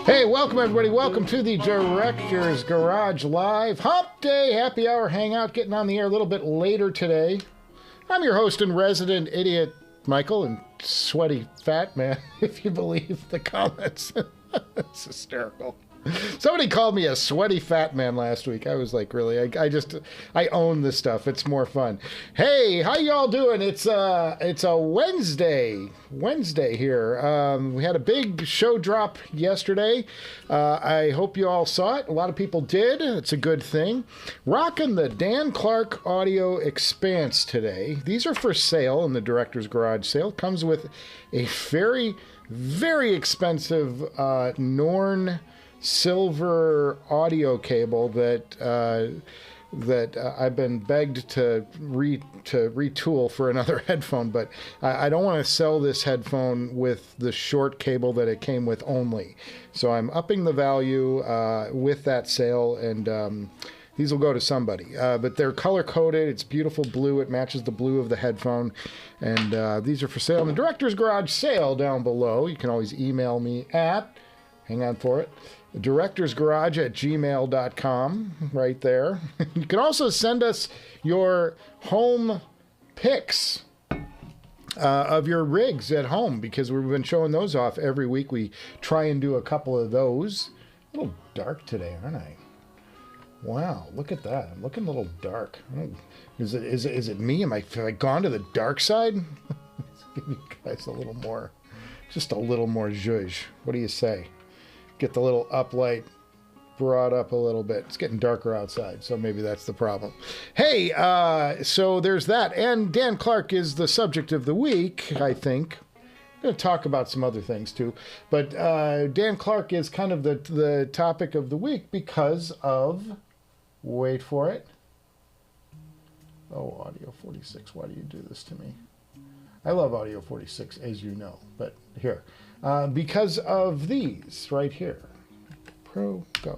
Hey, welcome everybody. Welcome to the Director's Garage Live Hump Day Happy Hour Hangout. Getting on the air a little bit later today. I'm your host and resident idiot, Michael, and sweaty fat man, if you believe the comments. It's hysterical. Somebody called me a sweaty fat man last week. I was like, really? I own this stuff. It's more fun. Hey, how y'all doing? It's a Wednesday here. We had a big show drop yesterday. I hope you all saw it. A lot of people did. It's a good thing. Rocking the Dan Clark Audio Expanse today. These are for sale in the Director's Garage sale. Comes with a very, very expensive Norne silver audio cable that I've been begged to retool for another headphone, but I don't want to sell this headphone with the short cable that it came with only. So I'm upping the value with that sale, and these will go to somebody. But they're color-coded. It's beautiful blue. It matches the blue of the headphone. And these are for sale in the Director's Garage sale down below. You can always email me at, hang on for it, directorsgarage@gmail.com, right there. You can also send us your home pics of your rigs at home, because we've been showing those off every week. We try and do a couple of those. A little dark today, aren't I? Wow, look at that. I'm looking a little dark. Is it me? Have I gone to the dark side? Let's give you guys a little more, just a little more zhuzh. What do you say? Get the little uplight brought up a little bit. It's getting darker outside, so maybe that's the problem. Hey, so there's that. And Dan Clark is the subject of the week, I think. I'm going to talk about some other things, too. But Dan Clark is kind of the topic of the week because of, wait for it. Oh, Audio 46, why do you do this to me? I love Audio 46, as you know, but here. Because of these right here. Pro, go.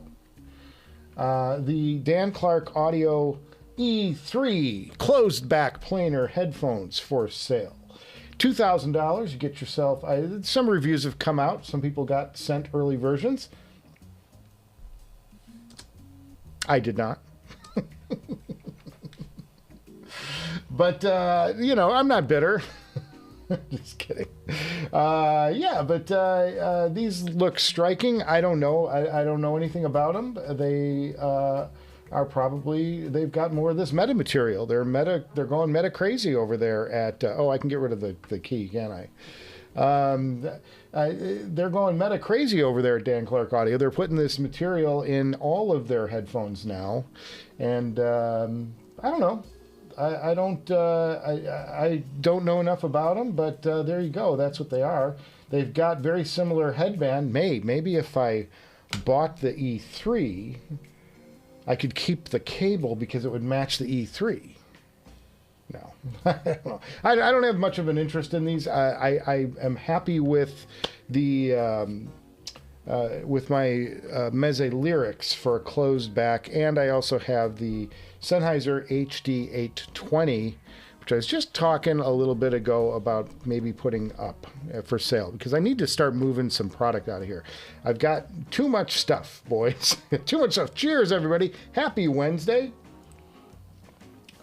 The Dan Clark Audio E3 closed back planar headphones for sale. $2,000, you get yourself, some reviews have come out. Some people got sent early versions. I did not. But, you know, I'm not bitter. Just kidding. Yeah, but these look striking. I don't know. I don't know anything about them. They are probably, they've got more of this meta material. They're going meta crazy over there at, oh, I can get rid of the key, can't I? They're going meta crazy over there at Dan Clark Audio. They're putting this material in all of their headphones now. And I don't know. I don't know enough about them, but there you go. That's what they are. They've got very similar headband. Maybe if I bought the E3, I could keep the cable because it would match the E3. No, I don't know. I don't have much of an interest in these. I am happy with the with my Meze Lyrics for a closed back, and I also have the Sennheiser HD-820, which I was just talking a little bit ago about maybe putting up for sale, because I need to start moving some product out of here. I've got too much stuff, boys. Too much stuff. Cheers, everybody. Happy Wednesday.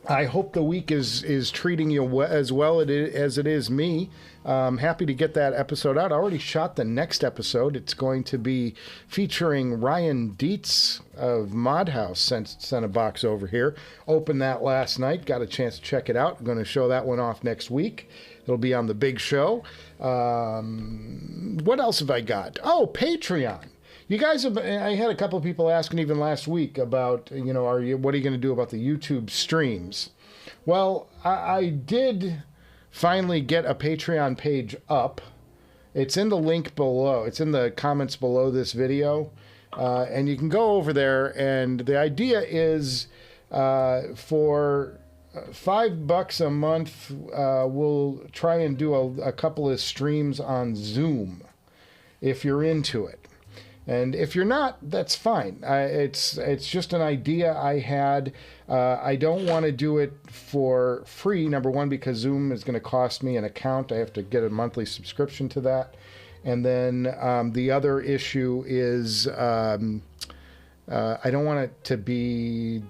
I hope the week is treating you as well as it is me. Happy to get that episode out. I already shot the next episode. It's going to be featuring Ryan Dietz of Modhouse. Sent a box over here. Opened that last night. Got a chance to check it out. I'm going to show that one off next week. It'll be on the big show. What else have I got? Oh, Patreon. You guys have, I had a couple of people asking even last week about, you know, what are you going to do about the YouTube streams? Well, I did finally get a Patreon page up. It's in the link below. It's in the comments below this video. And you can go over there, and the idea is for $5 a month, we'll try and do a couple of streams on Zoom if you're into it. And if you're not, that's fine. It's just an idea I had. I don't want to do it for free, number one, because Zoom is going to cost me an account. I have to get a monthly subscription to that. And then the other issue is I don't want it to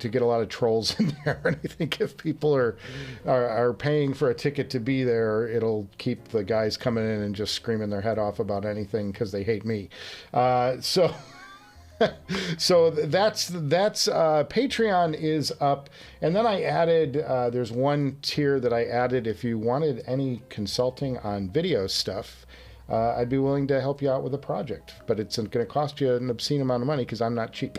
get a lot of trolls in there. And I think if people are paying for a ticket to be there, it'll keep the guys coming in and just screaming their head off about anything because they hate me. So that's Patreon is up. And then I added, there's one tier that I added if you wanted any consulting on video stuff. I'd be willing to help you out with a project, but it's going to cost you an obscene amount of money because I'm not cheap.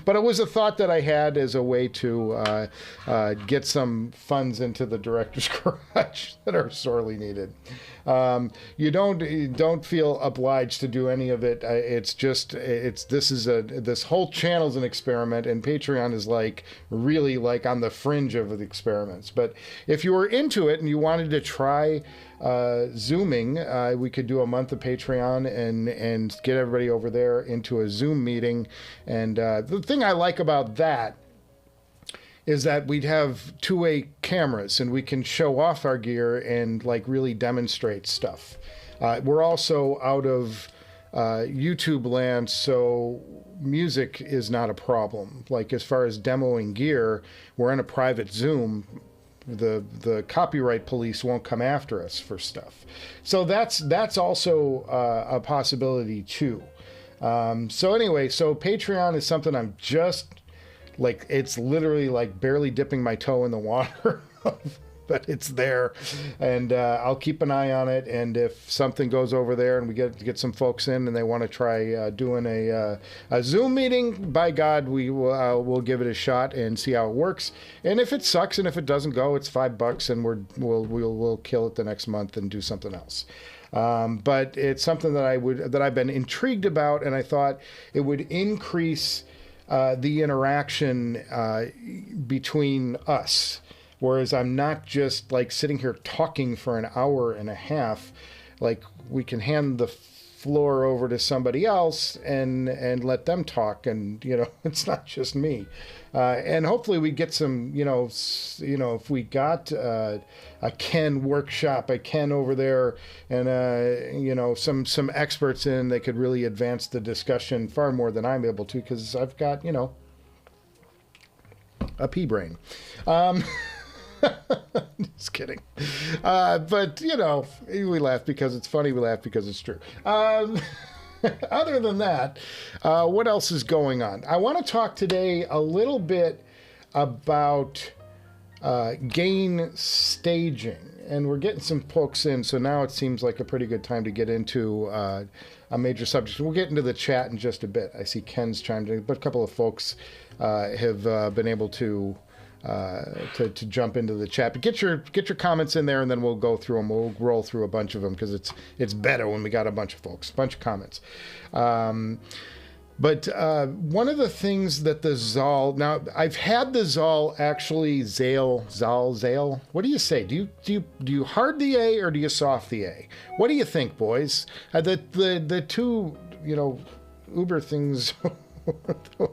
But it was a thought that I had as a way to get some funds into the director's garage that are sorely needed. You don't feel obliged to do any of it. This whole channel's an experiment, and Patreon is really on the fringe of the experiments. But if you were into it and you wanted to try Zooming, we could do a month of Patreon and get everybody over there into a Zoom meeting. And the thing I like about that is that we'd have two-way cameras and we can show off our gear and really demonstrate stuff. We're also out of YouTube land, so music is not a problem. As far as demoing gear, we're in a private Zoom. The copyright police won't come after us for stuff. So that's also a possibility too. So anyway, so Patreon is something I'm just it's literally barely dipping my toe in the water, but it's there, and I'll keep an eye on it. And if something goes over there and we get some folks in and they want to try doing a Zoom meeting, by God, we'll give it a shot and see how it works. And if it sucks and if it doesn't go, it's $5, and we'll kill it the next month and do something else. But it's something that I've been intrigued about, and I thought it would increase the interaction between us. Whereas I'm not just sitting here talking for an hour and a half. We can hand the floor over to somebody else and let them talk, and it's not just me. And hopefully we get some, if we got a Ken workshop, a Ken over there, and some experts in, they could really advance the discussion far more than I'm able to, because I've got a pea brain. Just kidding. But we laugh because it's funny. We laugh because it's true. Other than that, what else is going on? I want to talk today a little bit about gain staging, and we're getting some folks in, so now it seems like a pretty good time to get into a major subject. We'll get into the chat in just a bit. I see Ken's chimed in, but a couple of folks have been able to jump into the chat. But get your comments in there, and then we'll go through them. We'll roll through a bunch of them because it's better when we got a bunch of folks, a bunch of comments. But one of the things that the Zahl, now I've had the Zahl actually, Zahl. What do you say? Do you hard the A or do you soft the A? What do you think, boys? The two Uber things.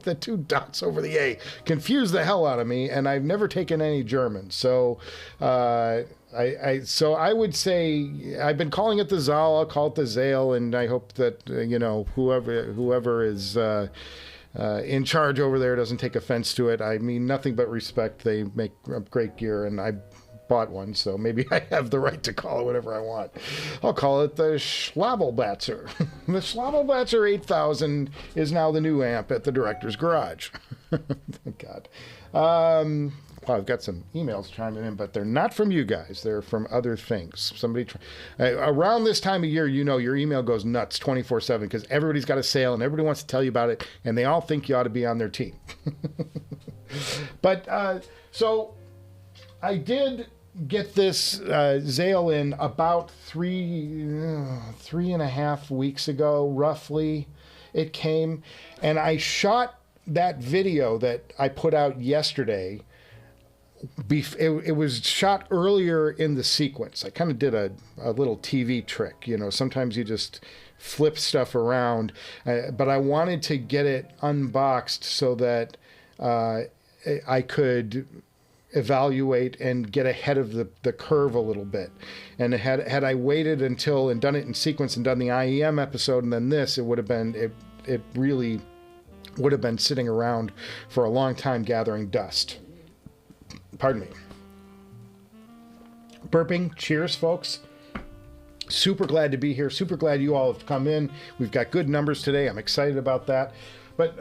The two dots over the A confuse the hell out of me, and I've never taken any German, so I would say I've been calling it the Zahl. I'll call it the Zahl, and I hope that whoever is in charge over there doesn't take offense to it. I mean nothing but respect. They make great gear, and I bought one, so maybe I have the right to call it whatever I want. I'll call it the Schlabelbatzer. The Schlabelbatzer 8000 is now the new amp at the director's garage. Thank God. Wow, I've got some emails chiming in, but they're not from you guys. They're from other things. Around this time of year, your email goes nuts 24/7 because everybody's got a sale and everybody wants to tell you about it, and they all think you ought to be on their team. But so I did get this Zahl in about three and a half weeks ago, roughly. It came, and I shot that video that I put out yesterday. It was shot earlier in the sequence. I kind of did a little TV trick. Sometimes you just flip stuff around, but I wanted to get it unboxed so that I could evaluate and get ahead of the curve a little bit. And had I waited until and done it in sequence and done the IEM episode and then this, it would have been, it really would have been sitting around for a long time gathering dust. Pardon me. Burping. Cheers, folks. Super glad to be here. Super glad you all have come in. We've got good numbers today. I'm excited about that. But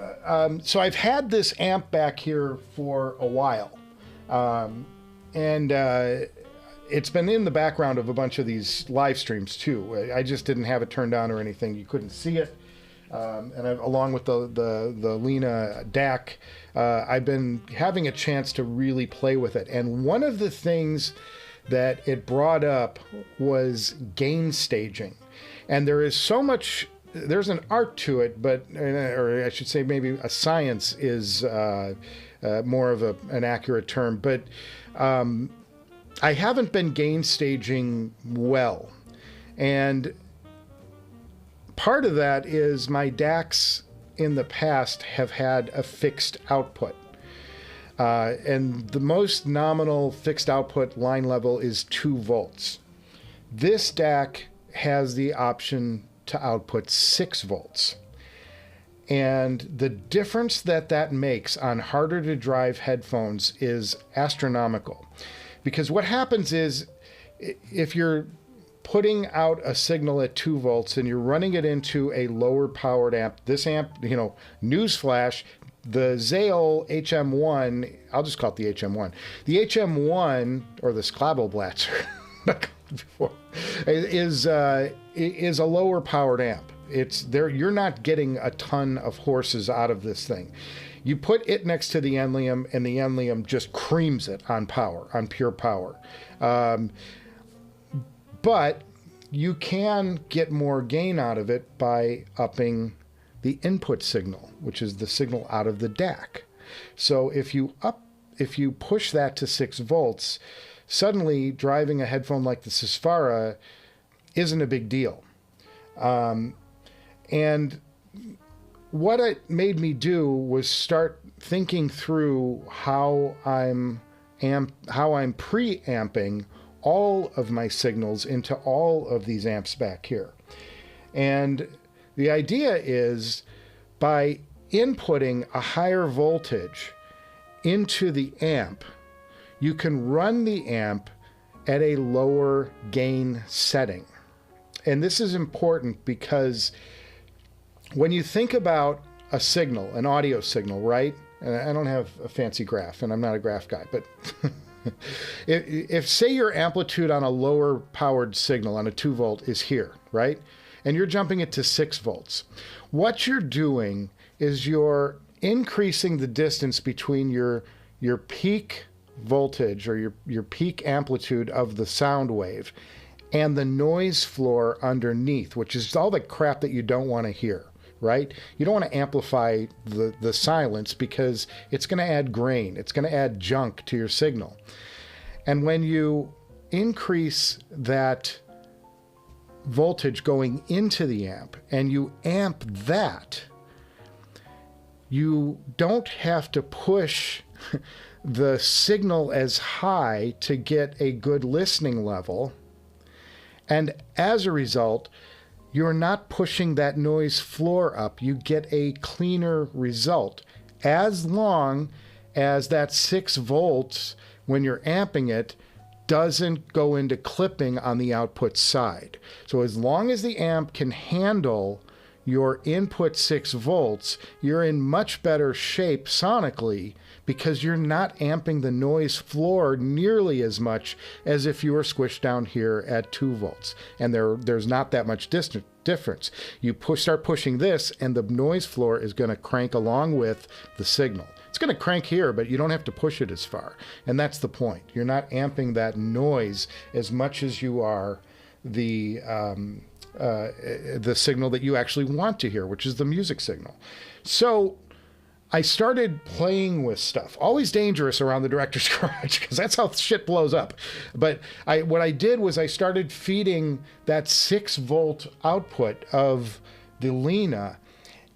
so I've had this amp back here for a while. It's been in the background of a bunch of these live streams too. I just didn't have it turned on or anything. You couldn't see it. Along with the Lena DAC, I've been having a chance to really play with it. And one of the things that it brought up was gain staging. And there is so much, there's an art to it, but, or I should say maybe a science is more of an accurate term, but I haven't been gain staging well. And part of that is my DACs in the past have had a fixed output. And the most nominal fixed output line level is 2 volts. This DAC has the option to output 6 volts. And the difference that makes on harder to drive headphones is astronomical. Because what happens is, if you're putting out a signal at 2 volts and you're running it into a lower powered amp, this amp, you know, newsflash, the Zahl HM1, I'll just call it the HM1. The HM1, or the Sklabelblatzer, is a lower powered amp. It's there. You're not getting a ton of horses out of this thing. You put it next to the Enlium, and the Enlium just creams it on power, on pure power. But you can get more gain out of it by upping the input signal, which is the signal out of the DAC. So if you push that to 6 volts, suddenly driving a headphone like the Sesfara isn't a big deal. And what it made me do was start thinking through how I'm preamping all of my signals into all of these amps back here. And the idea is, by inputting a higher voltage into the amp, you can run the amp at a lower gain setting. And this is important because when you think about a signal, an audio signal, right? And I don't have a fancy graph, and I'm not a graph guy, but if say your amplitude on a lower powered signal on a 2 volt is here, right? And you're jumping it to 6 volts. What you're doing is you're increasing the distance between your peak voltage, or your peak amplitude of the sound wave, and the noise floor underneath, which is all the crap that you don't want to hear, right? You don't want to amplify the silence, because it's going to add grain. It's going to add junk to your signal. And when you increase that voltage going into the amp and you amp that, you don't have to push the signal as high to get a good listening level. And as a result, you're not pushing that noise floor up. You get a cleaner result, as long as that 6 volts, when you're amping it, doesn't go into clipping on the output side. So as long as the amp can handle your input 6 volts, you're in much better shape sonically, because you're not amping the noise floor nearly as much as if you were squished down here at 2 volts. And there's not that much difference. You start pushing this, and the noise floor is going to crank along with the signal. It's going to crank here, but you don't have to push it as far. And that's the point. You're not amping that noise as much as you are the signal that you actually want to hear, which is the music signal. So I started playing with stuff. Always dangerous around the director's garage, because that's how shit blows up. But what I did was I started feeding that 6 volt output of the Lena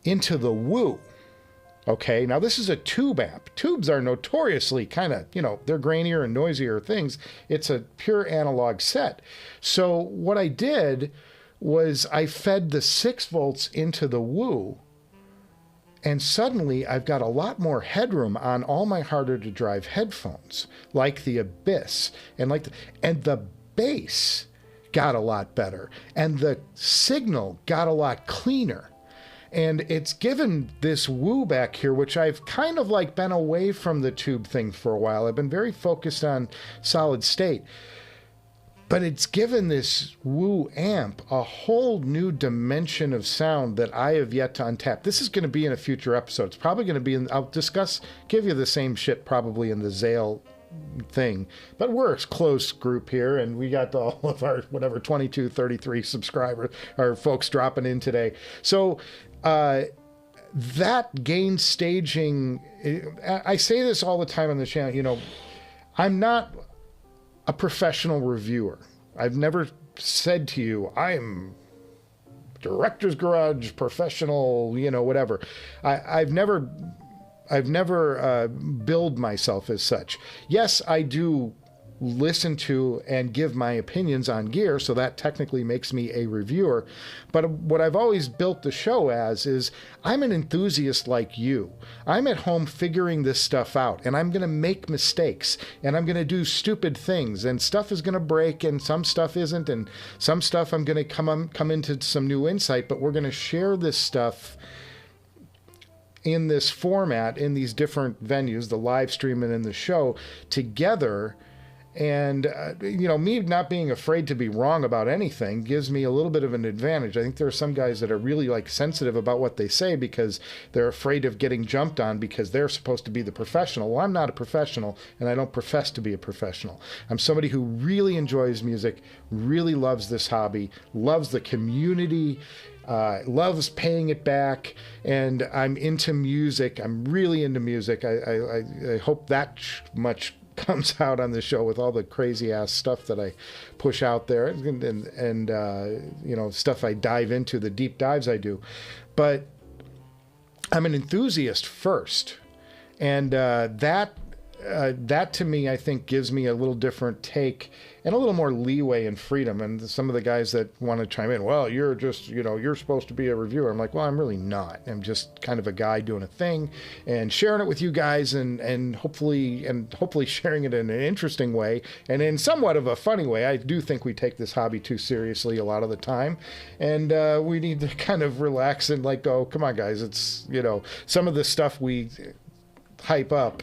into the Woo. Okay, now this is a tube amp. Tubes are notoriously kind of, you know, they're grainier and noisier things. It's a pure analog set. So what I did was I fed the 6 volts into the woo, and suddenly I've got a lot more headroom on all my harder to drive headphones, like the Abyss, and the bass got a lot better, and the signal got a lot cleaner. And it's given this woo back here, which I've kind of like been away from the tube thing for a while. I've been very focused on solid state. But it's given this woo amp a whole new dimension of sound that I have yet to untap. This is going to be in a future episode. It's probably going to be in, I'll give you the same shit probably in the Zahl thing, but we're a close group here, and we got all of our whatever 22, 33 subscribers or folks dropping in today. So that gain staging, I say this all the time on the channel, you know, I'm not a professional reviewer. I've never said to you, I'm director's garage professional, you know, whatever. I've never billed myself as such. Yes, I do listen to and give my opinions on gear, so that technically makes me a reviewer. But what I've always built the show as is I'm an enthusiast like you. I'm at home figuring this stuff out, and I'm going to make mistakes, and I'm going to do stupid things, and stuff is going to break, and some stuff isn't, and some stuff I'm going to come into some new insight, but we're going to share this stuff in this format, in these different venues, the live stream and in the show together. And, you know, me not being afraid to be wrong about anything gives me a little bit of an advantage. I think there are some guys that are really like sensitive about what they say because they're afraid of getting jumped on because they're supposed to be the professional. Well, I'm not a professional, and I don't profess to be a professional. I'm somebody who really enjoys music, really loves this hobby, loves the community, loves paying it back, and I'm into music. I'm really into music. I hope that much comes out on the show with all the crazy ass stuff that I push out there, and you know, stuff I dive into, the deep dives I do. But I'm an enthusiast first, and that to me, I think, gives me a little different take and a little more leeway and freedom. And some of the guys that want to chime in, well, you're just, you know, you're supposed to be a reviewer. I'm like, well, I'm really not. I'm just kind of a guy doing a thing and sharing it with you guys, and hopefully sharing it in an interesting way and in somewhat of a funny way. I do think we take this hobby too seriously a lot of the time, and we need to kind of relax and like go, come on, guys. It's, you know, some of the stuff we hype up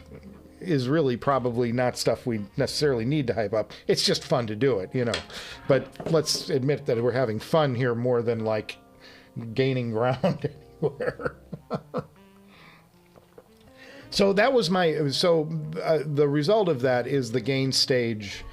is really probably not stuff we necessarily need to hype up. It's just fun to do it, you know. But let's admit that we're having fun here more than like gaining ground anywhere. So that was the result of that is the gain stage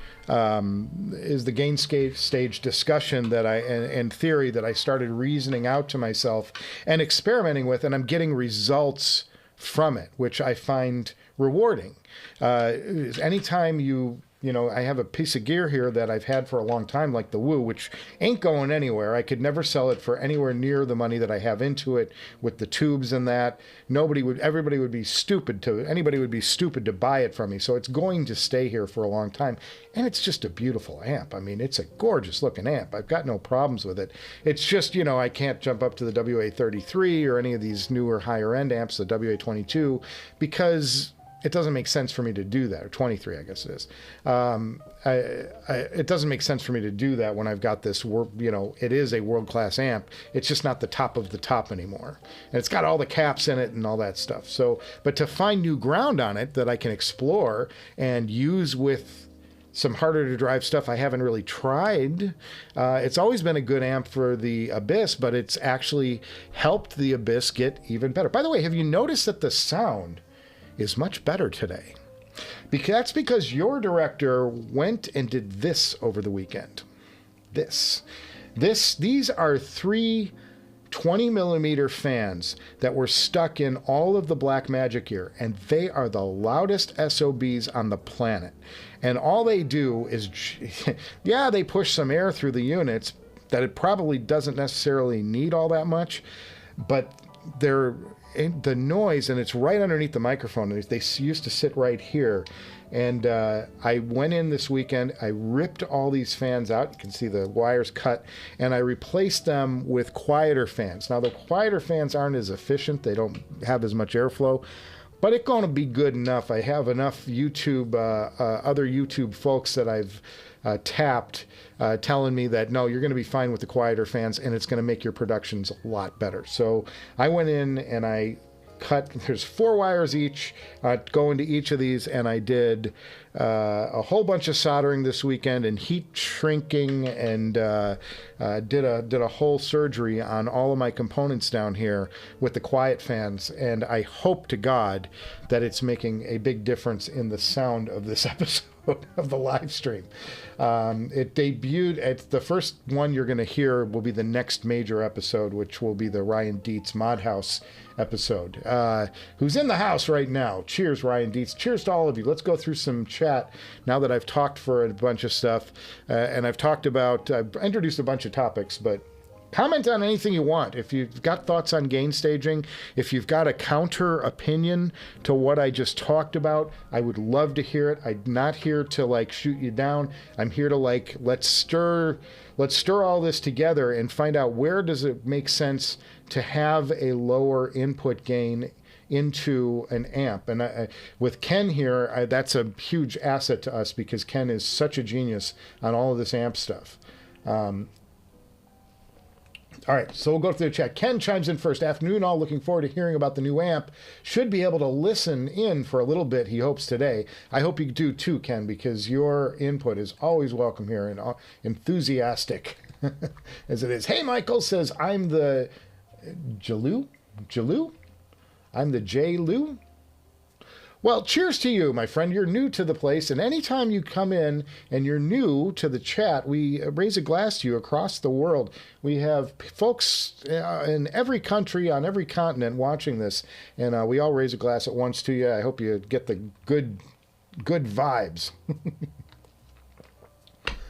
stage discussion that and theory that I started reasoning out to myself and experimenting with, and I'm getting results from it, which I find rewarding. Anytime you know, I have a piece of gear here that I've had for a long time, like the Woo, which ain't going anywhere. I could never sell it for anywhere near the money that I have into it with the tubes and that. Anybody would be stupid to buy it from me. So it's going to stay here for a long time. And it's just a beautiful amp. I mean, it's a gorgeous looking amp. I've got no problems with it. It's just, you know, I can't jump up to the WA33 or any of these newer higher end amps, the WA22, because it doesn't make sense for me to do that, or 23, I guess it is. It doesn't make sense for me to do that when I've got this, you know, it is a world-class amp. It's just not the top of the top anymore. And it's got all the caps in it and all that stuff. So, but to find new ground on it that I can explore and use with some harder to drive stuff I haven't really tried. It's always been a good amp for the Abyss, but it's actually helped the Abyss get even better. By the way, have you noticed that the sound is much better today? That's because your director went and did this over the weekend. These are 3 20mm fans that were stuck in all of the Blackmagic gear, and they are the loudest SOBs on the planet. And all they do is, yeah, they push some air through the units that it probably doesn't necessarily need all that much, but the noise, and it's right underneath the microphone. They used to sit right here. And I went in this weekend, I ripped all these fans out. You can see the wires cut, and I replaced them with quieter fans. Now, the quieter fans aren't as efficient. They don't have as much airflow, but it's going to be good enough. I have enough other YouTube folks that I've tapped telling me that, no, you're going to be fine with the quieter fans, and it's going to make your productions a lot better. So I went in and I cut, there's 4 wires each go into each of these, and I did a whole bunch of soldering this weekend and heat shrinking, and did a whole surgery on all of my components down here with the quiet fans, and I hope to God that it's making a big difference in the sound of this episode of the live stream. It debuted at the first one you're going to hear will be the next major episode, which will be the Ryan Dietz Mod House episode, who's in the house right now. Cheers, Ryan Dietz. Cheers to all of you. Let's go through some chat now that I've talked for a bunch of stuff, and I've introduced a bunch of topics, but comment on anything you want. If you've got thoughts on gain staging, if you've got a counter opinion to what I just talked about, I would love to hear it. I'm not here to shoot you down. I'm here to let's stir all this together and find out where does it make sense to have a lower input gain into an amp. And with Ken here, that's a huge asset to us because Ken is such a genius on all of this amp stuff. All right, so we'll go through the chat. Ken chimes in first. Afternoon all, looking forward to hearing about the new amp. Should be able to listen in for a little bit, he hopes, today. I hope you do too, Ken, because your input is always welcome here and enthusiastic as it is. Hey, Michael says, I'm the Jaloo? I'm the J. Lou? Well, cheers to you, my friend. You're new to the place, and anytime you come in and you're new to the chat, we raise a glass to you across the world. We have folks in every country, on every continent watching this, and we all raise a glass at once to you. I hope you get the good vibes.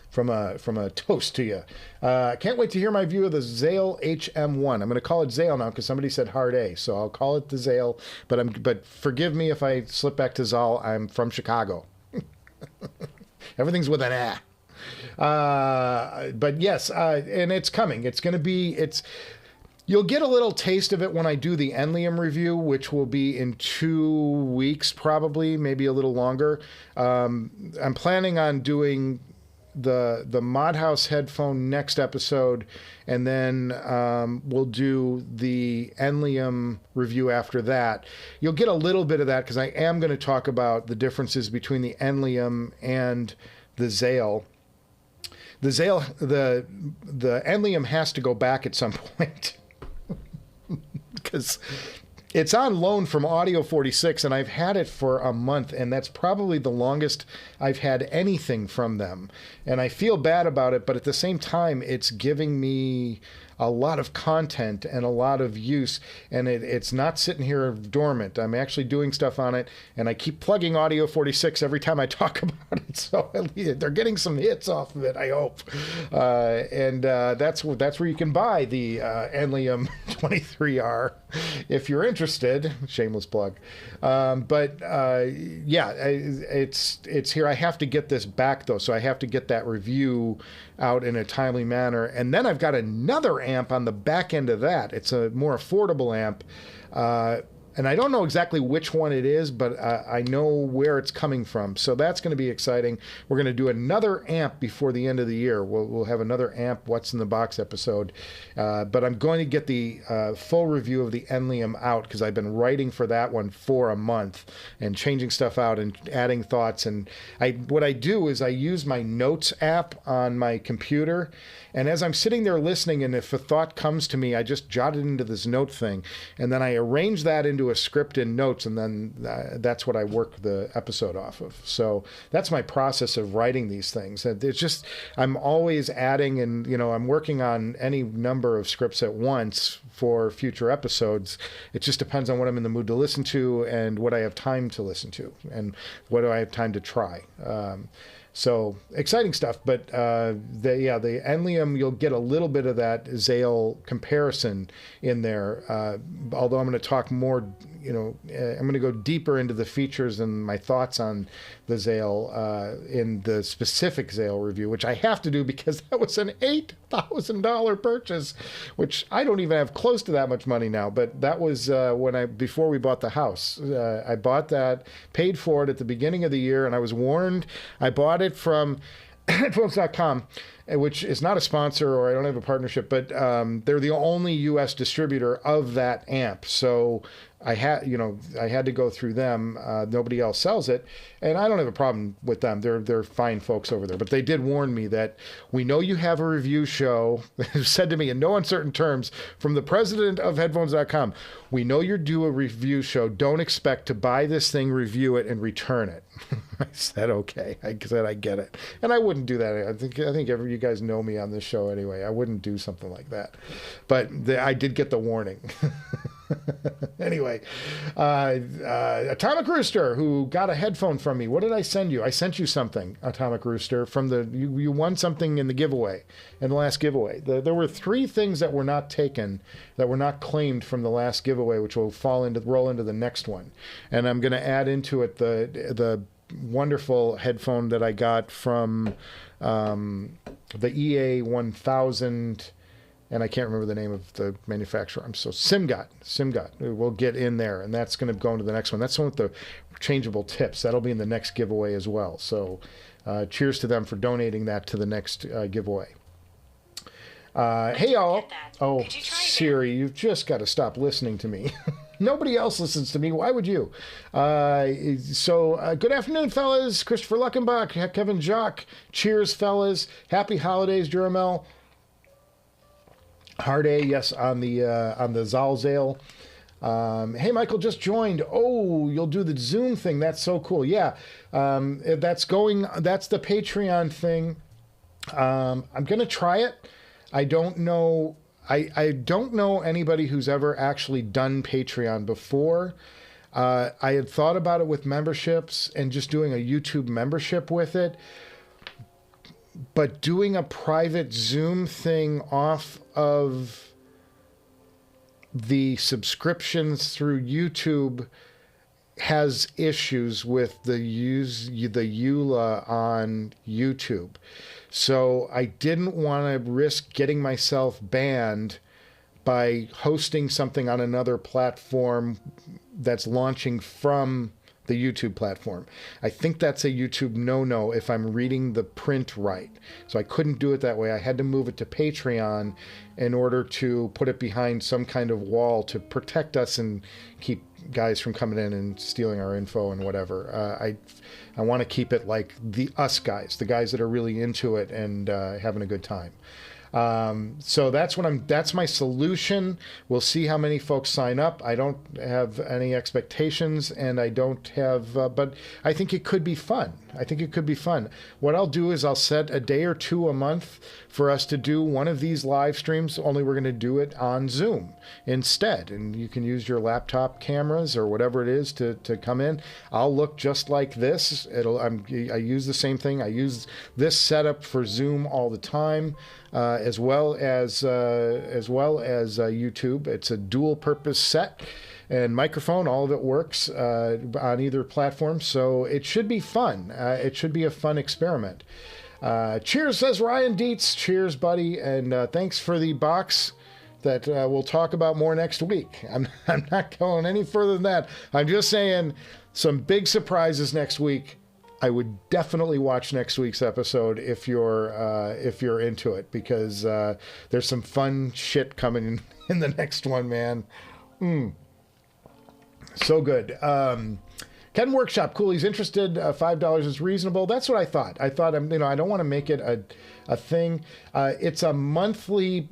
From a toast to you. Can't wait to hear my view of the Zahl HM1. I'm going to call it Zahl now because somebody said hard A, so I'll call it the Zahl. But forgive me if I slip back to Zahl. I'm from Chicago. Everything's with an A. But yes, and it's coming. It's going to be. You'll get a little taste of it when I do the Enlium review, which will be in 2 weeks, probably, maybe a little longer. I'm planning on doing the Mod House headphone next episode, and then we'll do the Enlium review after that. You'll get a little bit of that because I am going to talk about the differences between the Enlium and the Zahl. The Enlium has to go back at some point because it's on loan from Audio 46, and I've had it for a month, and that's probably the longest I've had anything from them. And I feel bad about it, but at the same time, it's giving me a lot of content and a lot of use, and it's not sitting here dormant. I'm actually doing stuff on it, and I keep plugging Audio 46 every time I talk about it, so they're getting some hits off of it, I hope. And that's where you can buy the Enlium 23R if you're interested. Shameless plug. Yeah, it's here. I have to get this back, though, so I have to get that review out in a timely manner. And then I've got another amp on the back end of that. It's a more affordable amp. And I don't know exactly which one it is, but I know where it's coming from. So that's going to be exciting. We're going to do another amp before the end of the year. We'll have another amp What's in the Box episode. But I'm going to get the full review of the Enlium out because I've been writing for that one for a month and changing stuff out and adding thoughts. And what I do is I use my notes app on my computer. And as I'm sitting there listening, and if a thought comes to me, I just jot it into this note thing. And then I arrange that into a script in notes, and then that's what I work the episode off of. So that's my process of writing these things. It's just, I'm always adding, and I'm working on any number of scripts at once for future episodes. It just depends on what I'm in the mood to listen to and what I have time to listen to and what do I have time to try. So exciting stuff. But the Enlium, you'll get a little bit of that Zahl comparison in there. Although I'm going to talk more, I'm going to go deeper into the features and my thoughts on the Zahl in the specific Zahl review, which I have to do because that was an $8,000 purchase, which I don't even have close to that much money now. But that was before we bought the house. I bought that, paid for it at the beginning of the year, and I was warned. I bought it from headphones.com, which is not a sponsor, or I don't have a partnership, but they're the only U.S. distributor of that amp. So I had to go through them. Nobody else sells it, and I don't have a problem with them. They're fine folks over there. But they did warn me that we know you have a review show. Said to me in no uncertain terms from the president of headphones.com, we know you do a review show. Don't expect to buy this thing, review it, and return it. I said, okay. I said, I get it. And I wouldn't do that. I think you guys know me on this show anyway. I wouldn't do something like that. But I did get the warning. Anyway, Atomic Rooster, who got a headphone from me. What did I send you? I sent you something, Atomic Rooster, from you won something in the giveaway, in the last giveaway. There were 3 things that were not taken, that were not claimed from the last giveaway, which will roll into the next one. And I'm going to add into it the wonderful headphone that I got from the EA1000. And I can't remember the name of the manufacturer. SimGot. We'll get in there, and that's going to go into the next one. That's the one with the changeable tips. That'll be in the next giveaway as well. So cheers to them for donating that to the next giveaway. Hey, y'all. Oh, Siri, you've just got to stop listening to me. Nobody else listens to me. Why would you? Good afternoon, fellas. Christopher Luckenbach, Kevin Jock. Cheers, fellas. Happy holidays, Duramel. Hard A, yes, on the Zahl. Hey, Michael just joined. Oh, you'll do the Zoom thing. That's so cool. Yeah, that's the Patreon thing. I'm gonna try it. I don't know. I don't know anybody who's ever actually done Patreon before. I had thought about it with memberships and just doing a YouTube membership with it. But doing a private Zoom thing off of the subscriptions through YouTube has issues with the EULA on YouTube. So I didn't want to risk getting myself banned by hosting something on another platform that's launching from the YouTube platform. I think that's a YouTube no-no if I'm reading the print right. So I couldn't do it that way. I had to move it to Patreon in order to put it behind some kind of wall to protect us and keep guys from coming in and stealing our info and whatever. I want to keep it like us guys, the guys that are really into it and having a good time. So that's my solution. We'll see how many folks sign up. I don't have any expectations, and I don't have, but I think it could be fun. What I'll do is I'll set a day or two a month for us to do one of these live streams, only we're going to do it on Zoom instead. And you can use your laptop cameras or whatever it is to come in. I'll look just like this. I use the same thing. I use this setup for Zoom all the time. As well as YouTube. It's a dual purpose set and microphone. All of it works on either platform, so it should be fun. It should be a fun experiment. Cheers, says Ryan Dietz. Cheers, buddy, and thanks for the box that we'll talk about more next week. I'm not going any further than that. I'm just saying some big surprises next week. I would definitely watch next week's episode if you're into it, because there's some fun shit coming in the next one, man. So good. Ken Workshop, cool. He's interested. $5 is reasonable. That's what I thought. I don't want to make it a thing. It's a monthly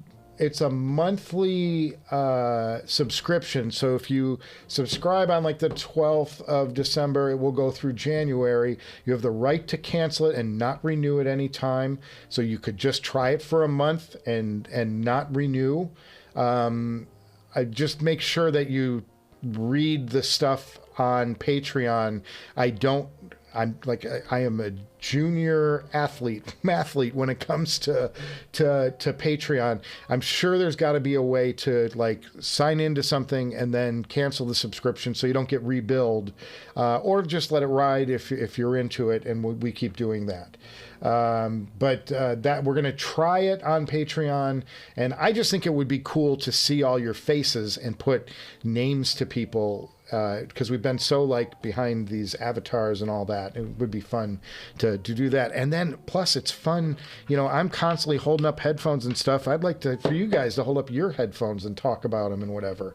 subscription. So if you subscribe on like the 12th of December, it will go through January. You have the right to cancel it and not renew at any time. So you could just try it for a month and not renew. I just make sure that you read the stuff on Patreon. I don't I am a junior mathlete when it comes to Patreon. I'm sure there's got to be a way to like sign into something and then cancel the subscription so you don't get rebilled, or just let it ride if you're into it, and we keep doing that. But that we're going to try it on Patreon, and I just think it would be cool to see all your faces and put names to people, because we've been so like behind these avatars and all that. It would be fun to do that. And then plus it's fun, you know, I'm constantly holding up headphones and stuff. I'd like for you guys to hold up your headphones and talk about them and whatever.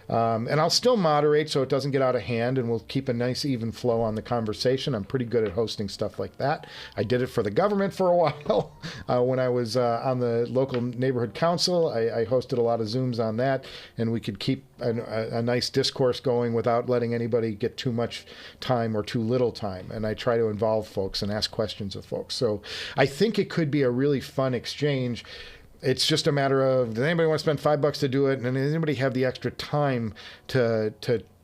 And I'll still moderate so it doesn't get out of hand, and we'll keep a nice even flow on the conversation. I'm pretty good at hosting stuff like that. I did it for the government for a while. When I was on the local neighborhood council, I hosted a lot of Zooms on that, and we could keep a nice discourse going without letting anybody get too much time or too little time. And I try to involve folks and ask questions of folks. So I think it could be a really fun exchange. It's just a matter of, does anybody want to spend $5 to do it? And does anybody have the extra time to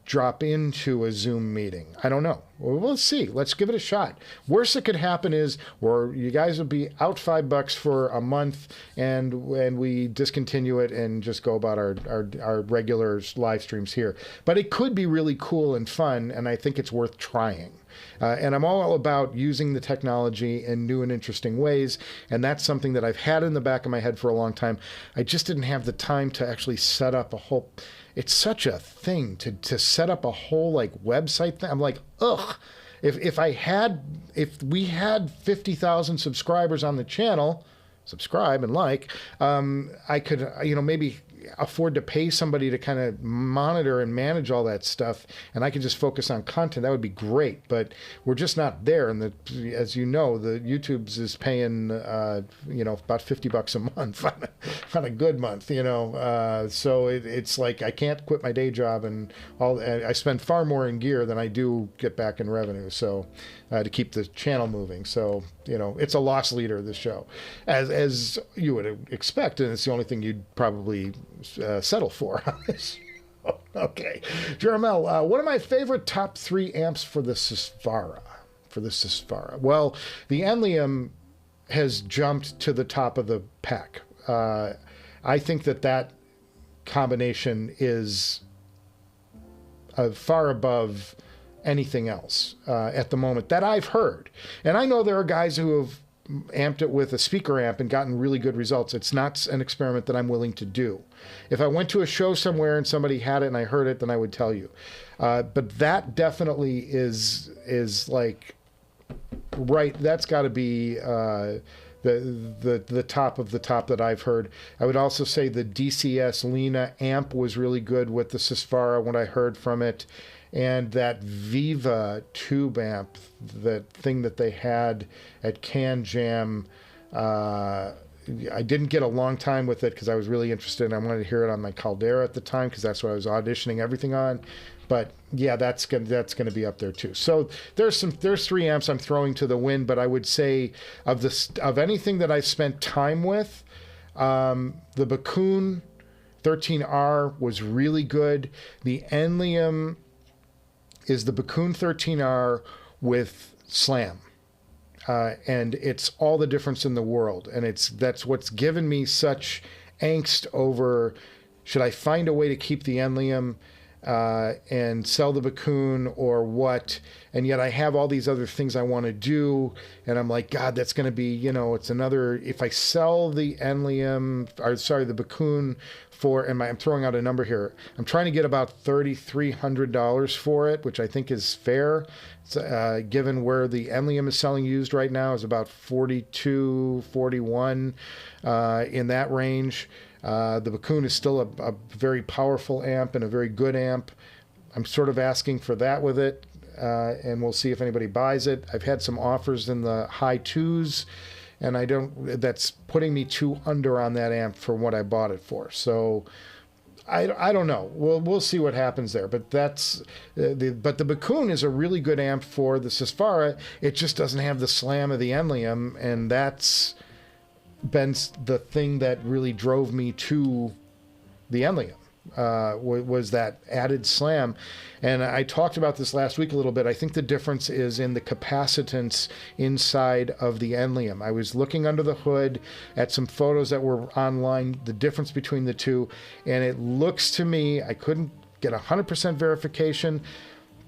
drop into a Zoom meeting? I don't know. Well, we'll see. Let's give it a shot. Worst that could happen is you guys will be out $5 for a month, and we discontinue it and just go about our regular live streams here. But it could be really cool and fun, and I think it's worth trying. And I'm all about using the technology in new and interesting ways, and that's something that I've had in the back of my head for a long time. I just didn't have the time to actually set up a whole... It's such a thing to set up a whole like website thing. I'm like, ugh. If we had 50,000 subscribers on the channel, subscribe and like, I could, maybe afford to pay somebody to kind of monitor and manage all that stuff, and I could just focus on content. That would be great, but we're just not there. And as you know, the YouTube's is paying, about $50 a month on a good month, so it's like I can't quit my day job, and I spend far more in gear than I do get back in revenue. So to keep the channel moving. So, it's a loss leader, this show, as you would expect, and it's the only thing you'd probably settle for on this. Okay. Jeremel, one of my favorite top 3 amps for the Sesfara. Well, the Enlium has jumped to the top of the pack. I think that combination is far above anything else at the moment that I've heard. And I know there are guys who have amped it with a speaker amp and gotten really good results. It's not an experiment that I'm willing to do. If I went to a show somewhere and somebody had it and I heard it, then I would tell you. But that definitely is like, right, that's got to be the top of the top that I've heard. I would also say the DCS Lena amp was really good with the Sesfara when I heard from it. And that Viva tube amp, that thing that they had at Can Jam, I didn't get a long time with it because I was really interested and I wanted to hear it on my Caldera at the time because that's what I was auditioning everything on. But yeah, that's gonna be up there too. So there's 3 amps I'm throwing to the wind, but I would say of anything that I've spent time with, the Bakoon 13R was really good. The Enlium is the Bakoon 13R with Slam. And it's all the difference in the world. And that's what's given me such angst over, should I find a way to keep the Enlium and sell the Bakoon or what? And yet I have all these other things I want to do. And I'm like, God, that's going to be, it's another, if I sell the the Bakoon I'm throwing out a number here. I'm trying to get about $3,300 for it, which I think is fair. Given where the Enlium is selling used right now is about 42, 41 in that range. The Bakoon is still a very powerful amp and a very good amp. I'm sort of asking for that with it, and we'll see if anybody buys it. I've had some offers in the high 2s. And that's putting me 2 under on that amp for what I bought it for. So I don't know. We'll see what happens there. But but the Bakoon is a really good amp for the Sesfara. It just doesn't have the slam of the Enlium, and that's been the thing that really drove me to the Enlium. was that added slam. And I talked about this last week a little bit. I think the difference is in the capacitance inside of the Enlium. I was looking under the hood at some photos that were online, the difference between the two, and it looks to me, I couldn't get 100% verification,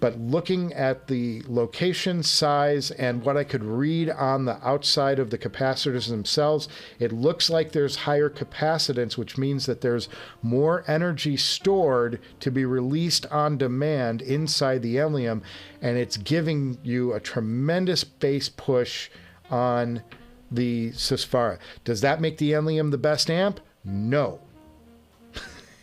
but looking at the location, size, and what I could read on the outside of the capacitors themselves, it looks like there's higher capacitance, which means that there's more energy stored to be released on demand inside the Enlium, and it's giving you a tremendous bass push on the Susvara. Does that make the Enlium the best amp? No.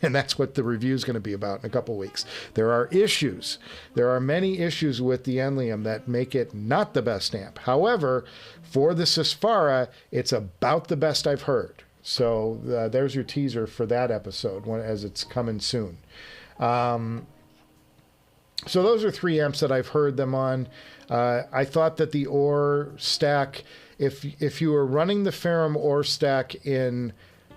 And that's what the review is going to be about in a couple weeks. There are issues. There are many issues with the Enlium that make it not the best amp. However, for the Susvara, it's about the best I've heard. So there's your teaser for that episode as it's coming soon. So those are 3 amps that I've heard them on. I thought that the OR stack, if you were running the Ferrum OR stack in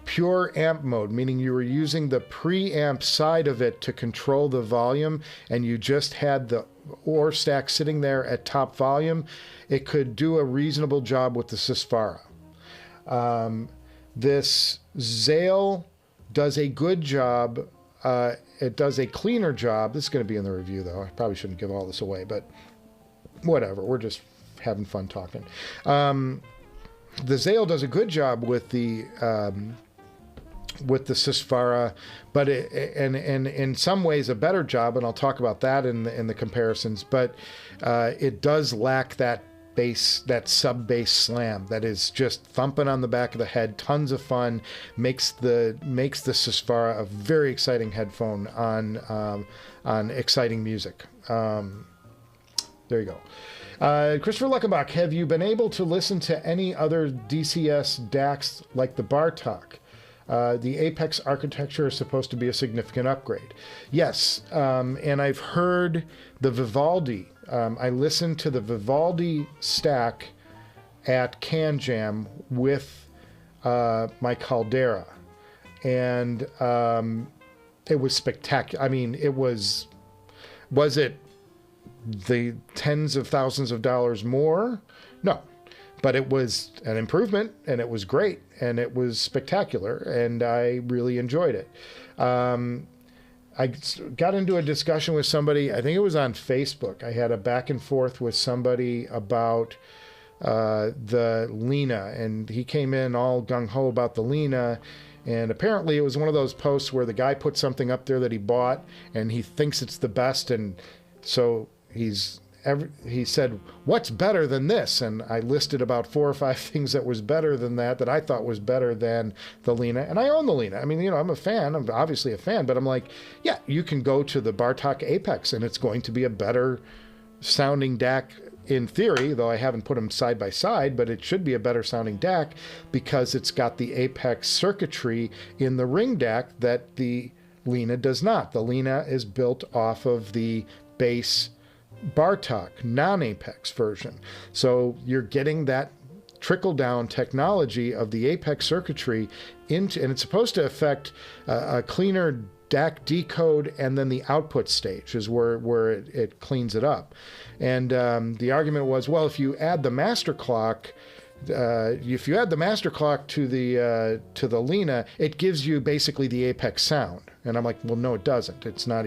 pure amp mode, meaning you were using the preamp side of it to control the volume, and you just had the OR stack sitting there at top volume, it could do a reasonable job with the Susvara. This Zahl does a good job. It does a cleaner job. This is going to be in the review, though. I probably shouldn't give all this away, but whatever. We're just having fun talking. The Zahl does a good job with the Susvara, but and in some ways a better job, and I'll talk about that in the comparisons. But it does lack that bass, that sub bass slam that is just thumping on the back of the head. Tons of fun. Makes the Susvara a very exciting headphone on exciting music. There you go. Christopher Luckenbach, have you been able to listen to any other DCS DACs like the Bartok? The Apex architecture is supposed to be a significant upgrade. Yes, and I've heard the Vivaldi. I listened to the Vivaldi stack at Can Jam with my Caldera, and it was spectacular. I mean, it was it the tens of thousands of dollars more? No. But it was an improvement, and it was great, and it was spectacular, and I really enjoyed it. I got into a discussion with somebody, I think it was on Facebook. I had a back and forth with somebody about the Lena, and he came in all gung-ho about the Lena, and apparently it was one of those posts where the guy put something up there that he bought, and he thinks it's the best, and so he said, what's better than this? And I listed about 4 or 5 things that was better than that I thought was better than the Lena. And I own the Lena. I mean, you know, I'm a fan. I'm obviously a fan. But I'm like, yeah, you can go to the Bartok Apex, and it's going to be a better sounding DAC in theory, though I haven't put them side by side, but it should be a better sounding DAC because it's got the Apex circuitry in the ring DAC that the Lena does not. The Lena is built off of the base Bartok non-Apex version. So you're getting that trickle-down technology of the Apex circuitry into, and it's supposed to affect a cleaner DAC decode, and then the output stage is where it cleans it up. And the argument was, well, if you add the master clock, to the Lena, it gives you basically the Apex sound. And I'm like, well, no, it doesn't. It's not.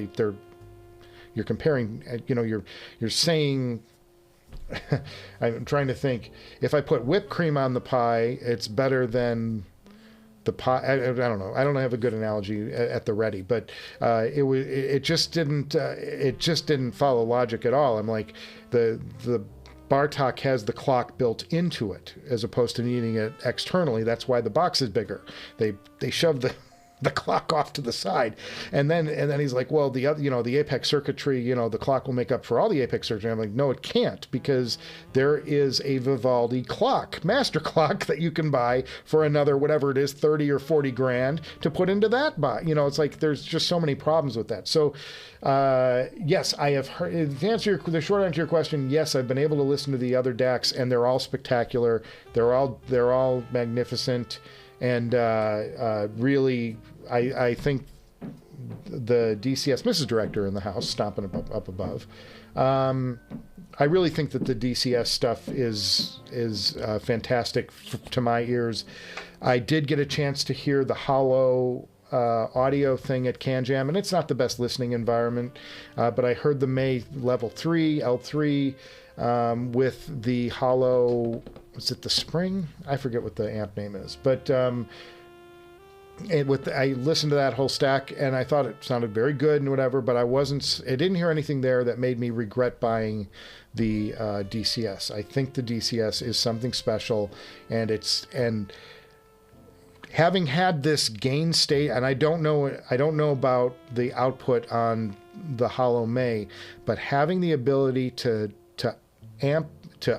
You're comparing. You know, you're saying. I'm trying to think. If I put whipped cream on the pie, it's better than the pie. I don't know. I don't have a good analogy at the ready, but it just didn't follow logic at all. I'm like, the Bartok has the clock built into it as opposed to needing it externally. That's why the box is bigger. They shove the clock off to the side, and then he's like, well, the other, the Apex circuitry, the clock will make up for all the Apex circuitry. I'm like, no, it can't, because there is a Vivaldi clock, master clock, that you can buy for another, whatever it is, 30 or 40 grand to put into that it's like there's just so many problems with that. So yes, I have heard. The short answer to your question, yes, I've been able to listen to the other DACs, and they're all spectacular. They're all magnificent. And really, I think the DCS, Mrs. Director in the house, stomping up above. I really think that the DCS stuff is fantastic to my ears. I did get a chance to hear the hollow audio thing at CanJam, and it's not the best listening environment, but I heard the May Level 3, L3, with the hollow, was it the Spring? I forget what the amp name is, but I listened to that whole stack, and I thought it sounded very good and whatever, but I didn't hear anything there that made me regret buying the DCS. I think the DCS is something special, and having had this gain state, and I don't know about the output on the Hollow May, but having the ability to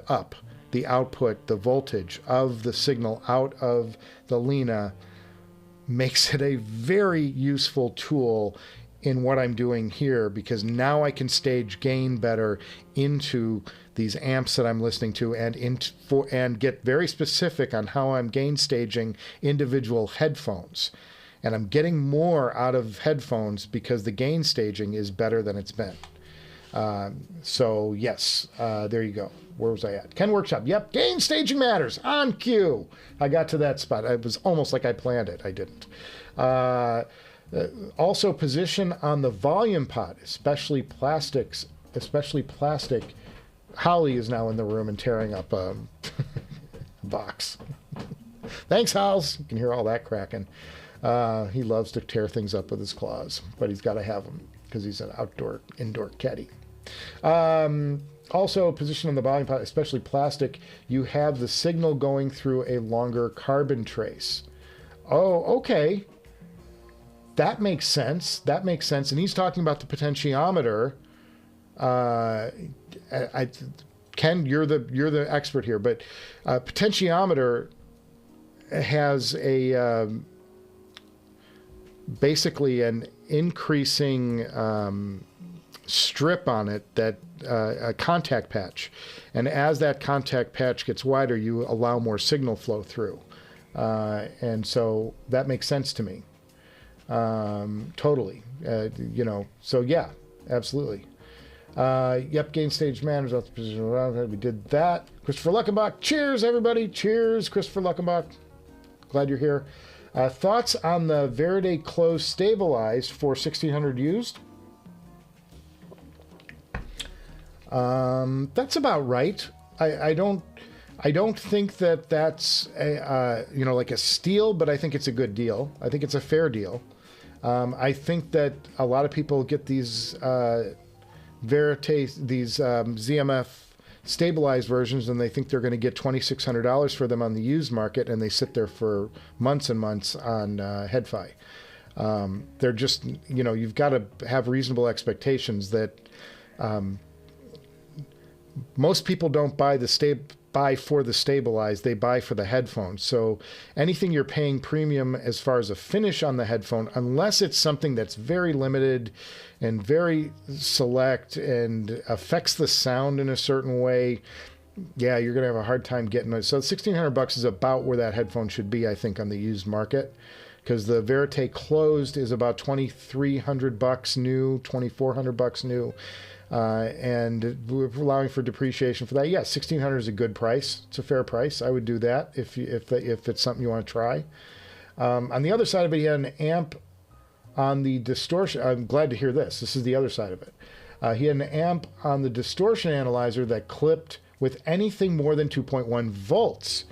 up the output, the voltage of the signal out of the Lena makes it a very useful tool in what I'm doing here, because now I can stage gain better into these amps that I'm listening to, and get very specific on how I'm gain staging individual headphones. And I'm getting more out of headphones because the gain staging is better than it's been. So yes, there you go. Where was I at? Ken Workshop. Yep, gain staging matters. On cue. I got to that spot. It was almost like I planned it. I didn't. Also, position on the volume pot, especially plastic. Holly is now in the room and tearing up a box. Thanks, Howls. You can hear all that cracking. He loves to tear things up with his claws, but he's got to have them because he's an indoor caddy. Also, position on the volume pot, especially plastic, you have the signal going through a longer carbon trace. Oh, okay. That makes sense. That makes sense. And he's talking about the potentiometer. Ken, you're the expert here, but potentiometer has basically an increasing strip on it, that a contact patch, and as that contact patch gets wider, you allow more signal flow through, and so that makes sense to me. Totally, so yeah, absolutely. Yep, gain stage matters. We did that. Christopher Luckenbach, cheers everybody, cheers. Christopher Luckenbach, glad you're here. Thoughts on the Veride closed stabilized for 1600 used? That's about right. I don't think that that's like a steal, but I think it's a good deal. I think it's a fair deal. I think that a lot of people get these ZMF stabilized versions, and they think they're going to get $2,600 for them on the used market, and they sit there for months and months on HeadFi. They're just, you've got to have reasonable expectations that most people don't buy for the stabilized, they buy for the headphones. So anything you're paying premium as far as a finish on the headphone, unless it's something that's very limited and very select and affects the sound in a certain way, yeah, you're going to have a hard time getting it. So $1,600 is about where that headphone should be, I think, on the used market, because the Verite closed is about $2,300 new, $2,400 new. And we're allowing for depreciation for that. Yeah, $1,600 is a good price. It's a fair price. I would do that if it's something you want to try. On the other side of it, he had an amp on the distortion. I'm glad to hear this. This is the other side of it. He had an amp on the distortion analyzer that clipped with anything more than 2.1 volts.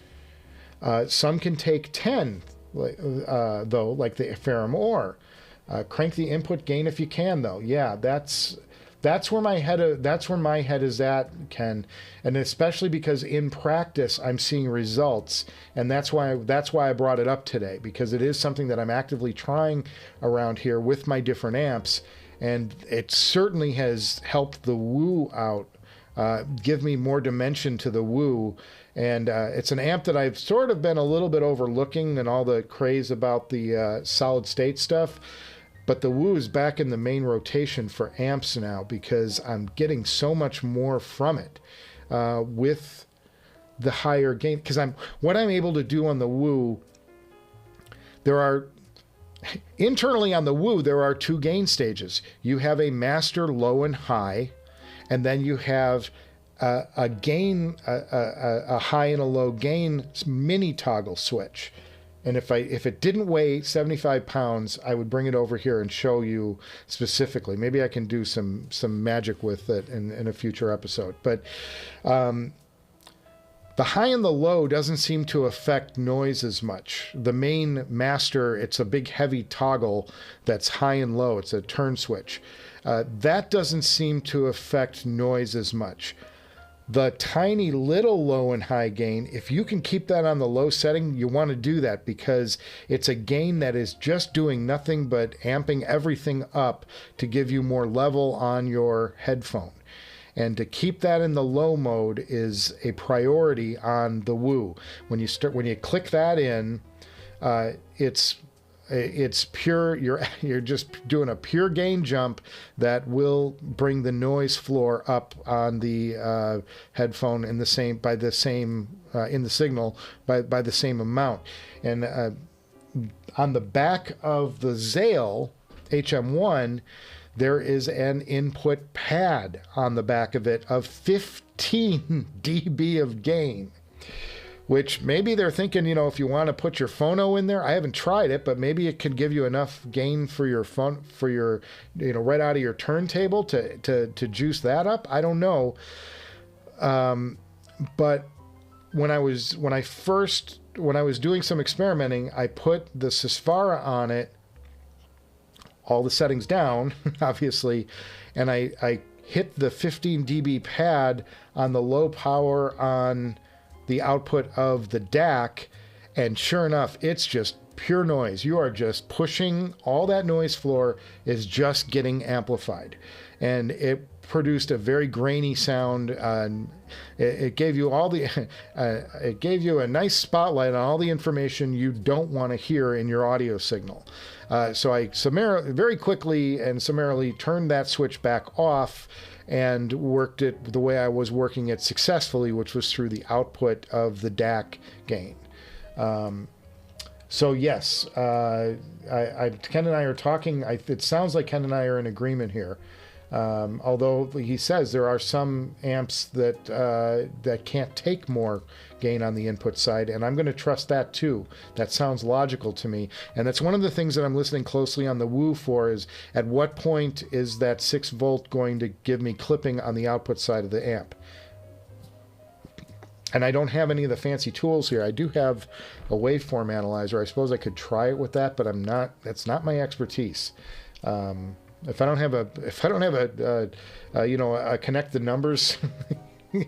Some can take 10, though, like the Ferrum Ore. Crank the input gain if you can, though. Yeah, that's where my head is at, Ken, and especially because in practice I'm seeing results, and that's why I brought it up today, because it is something that I'm actively trying around here with my different amps, and it certainly has helped the woo out, give me more dimension to the woo. And it's an amp that I've sort of been a little bit overlooking and all the craze about the solid state stuff. But the woo is back in the main rotation for amps now, because I'm getting so much more from it with the higher gain. Because what I'm able to do on the woo, there are internally on the Woo, there are two gain stages. You have a master low and high, and then you have a gain, a high and a low gain mini toggle switch. And if it didn't weigh 75 pounds, I would bring it over here and show you specifically. Maybe I can do some magic with it in a future episode. But the high and the low doesn't seem to affect noise as much. The main master, it's a big heavy toggle that's high and low. It's a turn switch. That doesn't seem to affect noise as much. The tiny little low and high gain, if you can keep that on the low setting, you want to do that because it's a gain that is just doing nothing but amping everything up to give you more level on your headphone. And to keep that in the low mode is a priority on the Woo. When you click that in, it's pure. You're just doing a pure gain jump that will bring the noise floor up on the headphone in the same in the signal by the same amount. And on the back of the Zahl HM1, there is an input pad on the back of it of 15 dB of gain. Which maybe they're thinking, if you want to put your phono in there, I haven't tried it, but maybe it could give you enough gain for your phone, for your, right out of your turntable to juice that up. I don't know. But when I was doing some experimenting, I put the Sesfara on it, all the settings down, obviously, and I hit the 15 dB pad on the low power on the output of the DAC, and sure enough, it's just pure noise. You are just pushing, all that noise floor is just getting amplified, and it produced a very grainy sound. It gave you all the it gave you a nice spotlight on all the information you don't want to hear in your audio signal. So I very quickly and summarily turned that switch back off and worked it the way I was working it successfully, which was through the output of the DAC gain. So yes, Ken and I are talking. It sounds like Ken and I are in agreement here. Although he says there are some amps that can't take more gain on the input side, and I'm going to trust that too. That sounds logical to me, and that's one of the things that I'm listening closely on the Woo for, is at what point is that 6 volt going to give me clipping on the output side of the amp. And I don't have any of the fancy tools here. I do have a waveform analyzer. I suppose I could try it with that, but that's not my expertise. If I don't have a connect the numbers,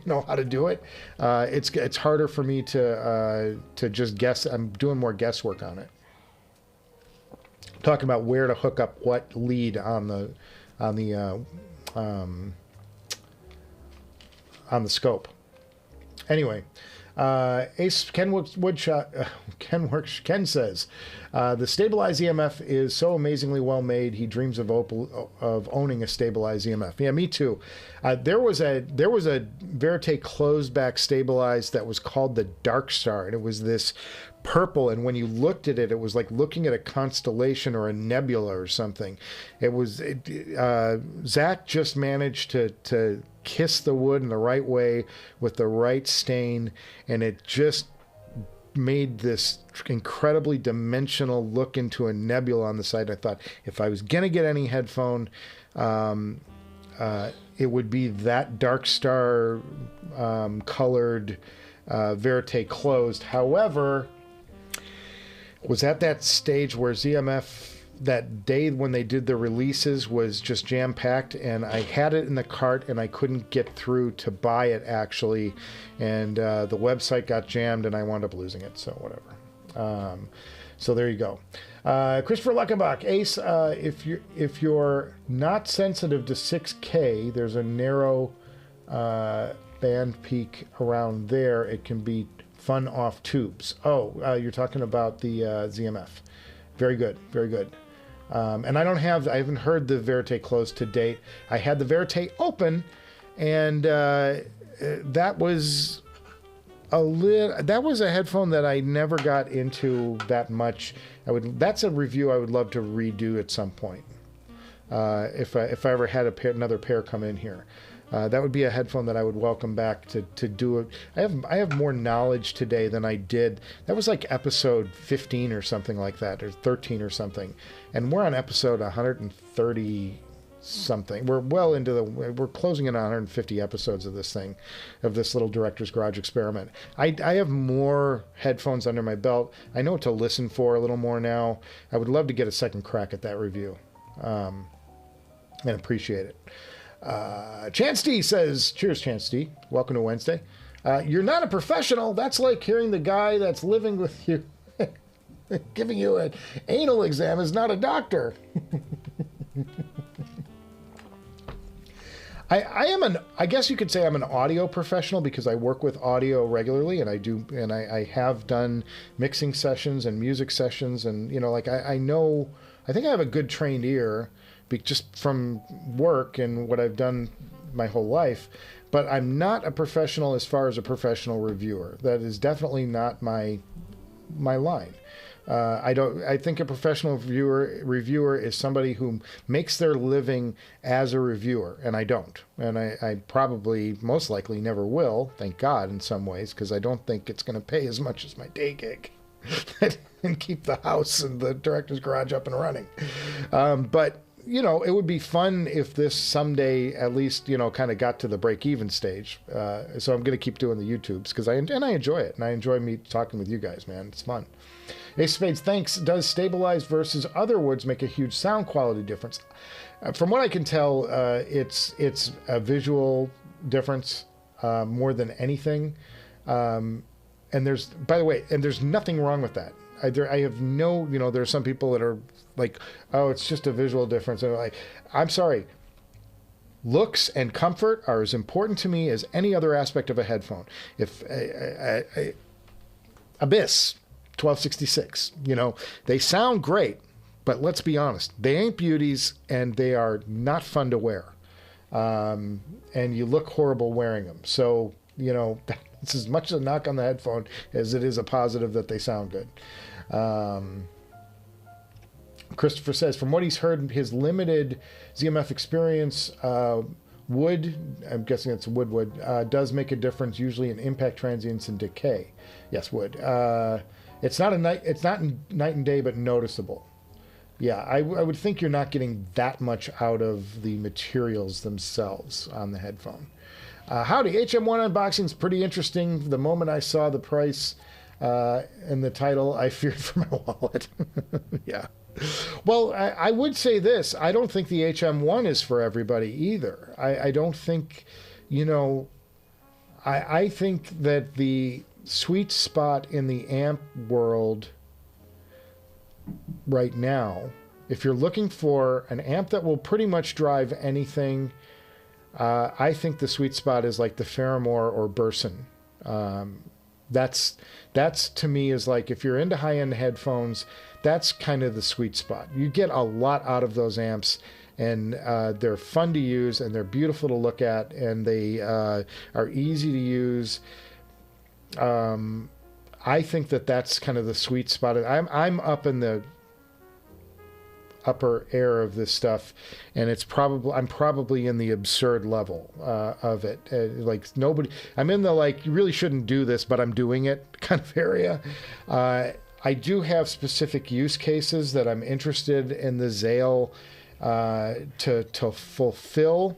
how to do it, it's harder for me to just guess. I'm doing more guesswork on it. Talking about where to hook up what lead on the scope. Anyway, Ken says, the stabilized EMF is so amazingly well made. He dreams of owning a stabilized EMF. Yeah, me too. There was a Verite closed back stabilized that was called the Dark Star, and it was this purple, and when you looked at it, it was like looking at a constellation or a nebula or something. Zach just managed to kiss the wood in the right way with the right stain, and it just made this incredibly dimensional look into a nebula on the side. I thought if I was gonna get any headphone, it would be that Dark Star colored Verite closed. However, was at that stage where ZMF, that day when they did the releases, was just jam-packed, and I had it in the cart and I couldn't get through to buy it actually, and the website got jammed and I wound up losing it, so whatever. So there you go. Christopher Luckenbach, Ace, if you're not sensitive to 6K, there's a narrow band peak around there. It can be fun off tubes. Oh, you're talking about the ZMF. Very good, very good. And I haven't heard the Verite closed to date. I had the Verite open, and that was a little. That was a headphone that I never got into that much. That's a review I would love to redo at some point. If I ever had another pair come in here. That would be a headphone that I would welcome back to do it. I have more knowledge today than I did. That was like episode 15 or something like that, or 13 or something. And we're on episode 130 something. We're closing in on 150 episodes of this thing, of this little Director's Garage experiment. I have more headphones under my belt. I know what to listen for a little more now. I would love to get a second crack at that review. And appreciate it. Chance D says, cheers, Chance D. Welcome to Wednesday. You're not a professional. That's like hearing the guy that's living with you giving you an anal exam is not a doctor. I guess you could say I'm an audio professional because I work with audio regularly, and I have done mixing sessions and music sessions, and I think I have a good trained ear just from work and what I've done my whole life, but I'm not a professional as far as a professional reviewer. That is definitely not my line. I think a professional reviewer is somebody who makes their living as a reviewer, and I don't. And I probably, most likely, never will, thank God, in some ways, because I don't think it's going to pay as much as my day gig and keep the house and the Director's Garage up and running. But it would be fun if this someday at least, kind of got to the break-even stage. So I'm going to keep doing the YouTubes because I enjoy it, and I enjoy me talking with you guys, man. It's fun. Ace Spades, thanks. Does stabilized versus other woods make a huge sound quality difference? From what I can tell, it's a visual difference more than anything. And there's nothing wrong with that. I have no, there are some people that are like, oh, it's just a visual difference. And like, I'm sorry. Looks and comfort are as important to me as any other aspect of a headphone. If Abyss 1266, they sound great, but let's be honest, they ain't beauties and they are not fun to wear. And you look horrible wearing them. So, it's as much a knock on the headphone as it is a positive that they sound good. Christopher says, from what he's heard, his limited ZMF experience, wood, I'm guessing it's wood, does make a difference, usually in impact transients and decay. Yes, wood. It's not night and day, but noticeable. Yeah, I would think you're not getting that much out of the materials themselves on the headphone. Howdy, HM1 unboxing is pretty interesting. The moment I saw the price and the title, I feared for my wallet. Yeah. Well, I would say this. I don't think the HM1 is for everybody either. I don't think, I think that the sweet spot in the amp world right now, if you're looking for an amp that will pretty much drive anything, I think the sweet spot is like the Ferramore or Burson. That's to me is like, if you're into high-end headphones, that's kind of the sweet spot. You get a lot out of those amps, and they're fun to use, and they're beautiful to look at, and they are easy to use. I think that's kind of the sweet spot. I'm up in the upper air of this stuff, and I'm probably in the absurd level of it. Like nobody, I'm in the like, you really shouldn't do this, but I'm doing it kind of area. I do have specific use cases that I'm interested in the Zahl to fulfill.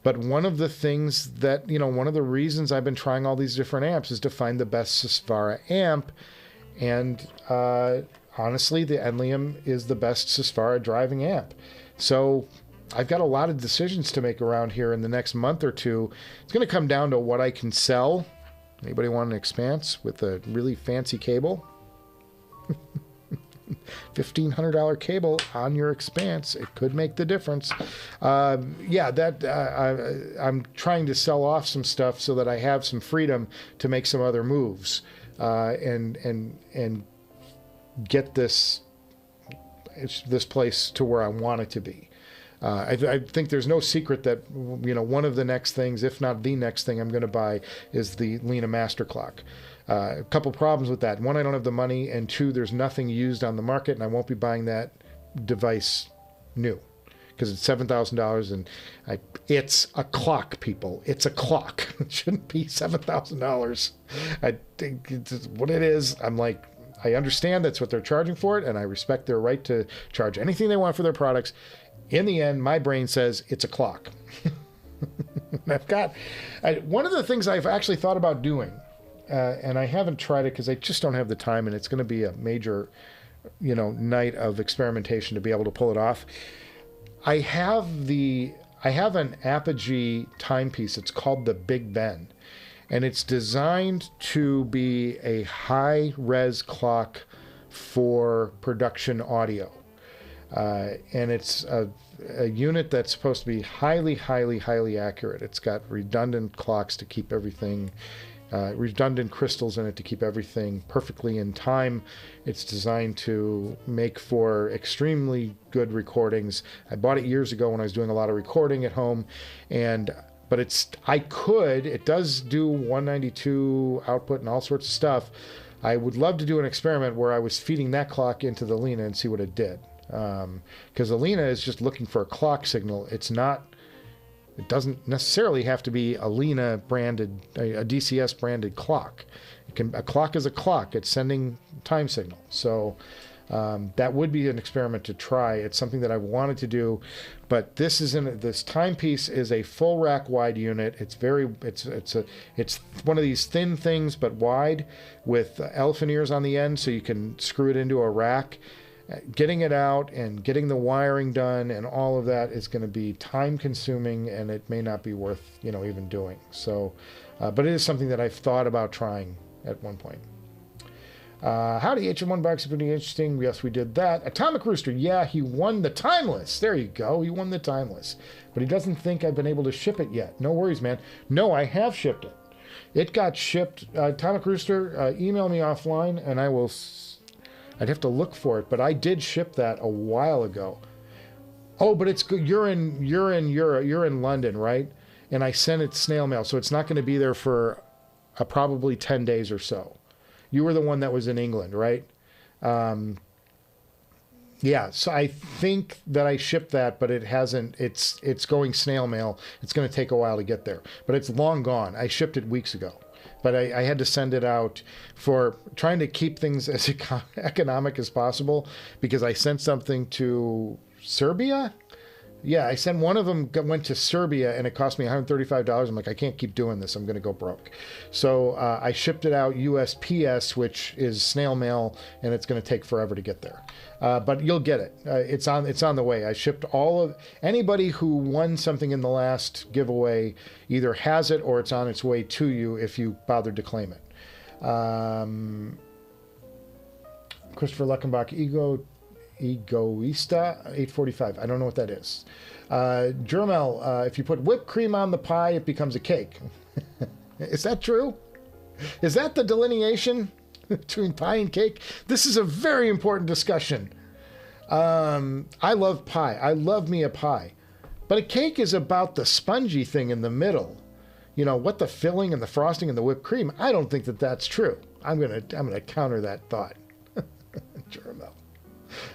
But one of the things that, one of the reasons I've been trying all these different amps is to find the best Susvara amp. And honestly, the Enlium is the best Susvara driving amp. So I've got a lot of decisions to make around here in the next month or two. It's going to come down to what I can sell. Anybody want an Expanse with a really fancy cable? $1,500 cable on your Expanse, it could make the difference. I'm trying to sell off some stuff so that I have some freedom to make some other moves and get this place to where I want it to be. I think there's no secret that, you know, one of the next things, if not the next thing I'm going to buy is the Lena Master Clock. A couple problems with that. One, I don't have the money, and two, there's nothing used on the market, and I won't be buying that device new because it's $7,000, and it's a clock, people. It's a clock. It shouldn't be $7,000. I think it's what it is. I'm like, I understand that's what they're charging for it, and I respect their right to charge anything they want for their products. In the end, my brain says it's a clock. One of the things I've actually thought about doing, and I haven't tried it because I just don't have the time, and it's going to be a major, you know, night of experimentation to be able to pull it off. I have an Apogee timepiece. It's called the Big Ben, and it's designed to be a high-res clock for production audio. And it's a unit that's supposed to be highly, highly, highly accurate. It's got redundant clocks to keep everything, redundant crystals in it to keep everything perfectly in time. It's designed to make for extremely good recordings. I bought it years ago when I was doing a lot of recording at home, but it does do 192 output and all sorts of stuff. I would love to do an experiment where I was feeding that clock into the Lena and see what it did. Because the Lena is just looking for a clock signal. It doesn't necessarily have to be a Lena branded, a DCS branded clock. A clock is a clock. It's sending time signal. So that would be an experiment to try. It's something that I wanted to do, but this timepiece is a full rack wide unit. It's one of these thin things but wide with elephant ears on the end, so you can screw it into a rack. Getting it out and getting the wiring done and all of that is going to be time consuming, and it may not be worth, you know, even doing. So, but it is something that I've thought about trying at one point. Howdy, HM1 Box is pretty interesting. Yes, we did that. Atomic Rooster, yeah, he won the Timeless. There you go, he won the Timeless. But he doesn't think I've been able to ship it yet. No worries, man. No, I have shipped it. It got shipped. Atomic Rooster, email me offline, and I'd have to look for it, but I did ship that a while ago. Oh, but it's good. You're in London, right? And I sent it snail mail, so it's not going to be there for probably 10 days or so. You were the one that was in England, right? Yeah, so I think that I shipped that, but it hasn't. It's going snail mail. It's going to take a while to get there, but it's long gone. I shipped it weeks ago. But I had to send it out for trying to keep things as economic as possible, because I sent something to Serbia. Yeah, I sent one of them, went to Serbia, and it cost me $135. I'm like, I can't keep doing this. I'm going to go broke. So I shipped it out USPS, which is snail mail, and it's going to take forever to get there. But you'll get it. It's on the way. I shipped anybody who won something in the last giveaway either has it or it's on its way to you if you bothered to claim it. Christopher Leckenbach, Egoista 845. I don't know what that is. Jermel, if you put whipped cream on the pie, it becomes a cake. Is that true? Is that the delineation between pie and cake? This is a very important discussion. I love pie. I love me a pie. But a cake is about the spongy thing in the middle. You know, what the filling and the frosting and the whipped cream. I don't think that that's true. I'm gonna counter that thought. Jermel.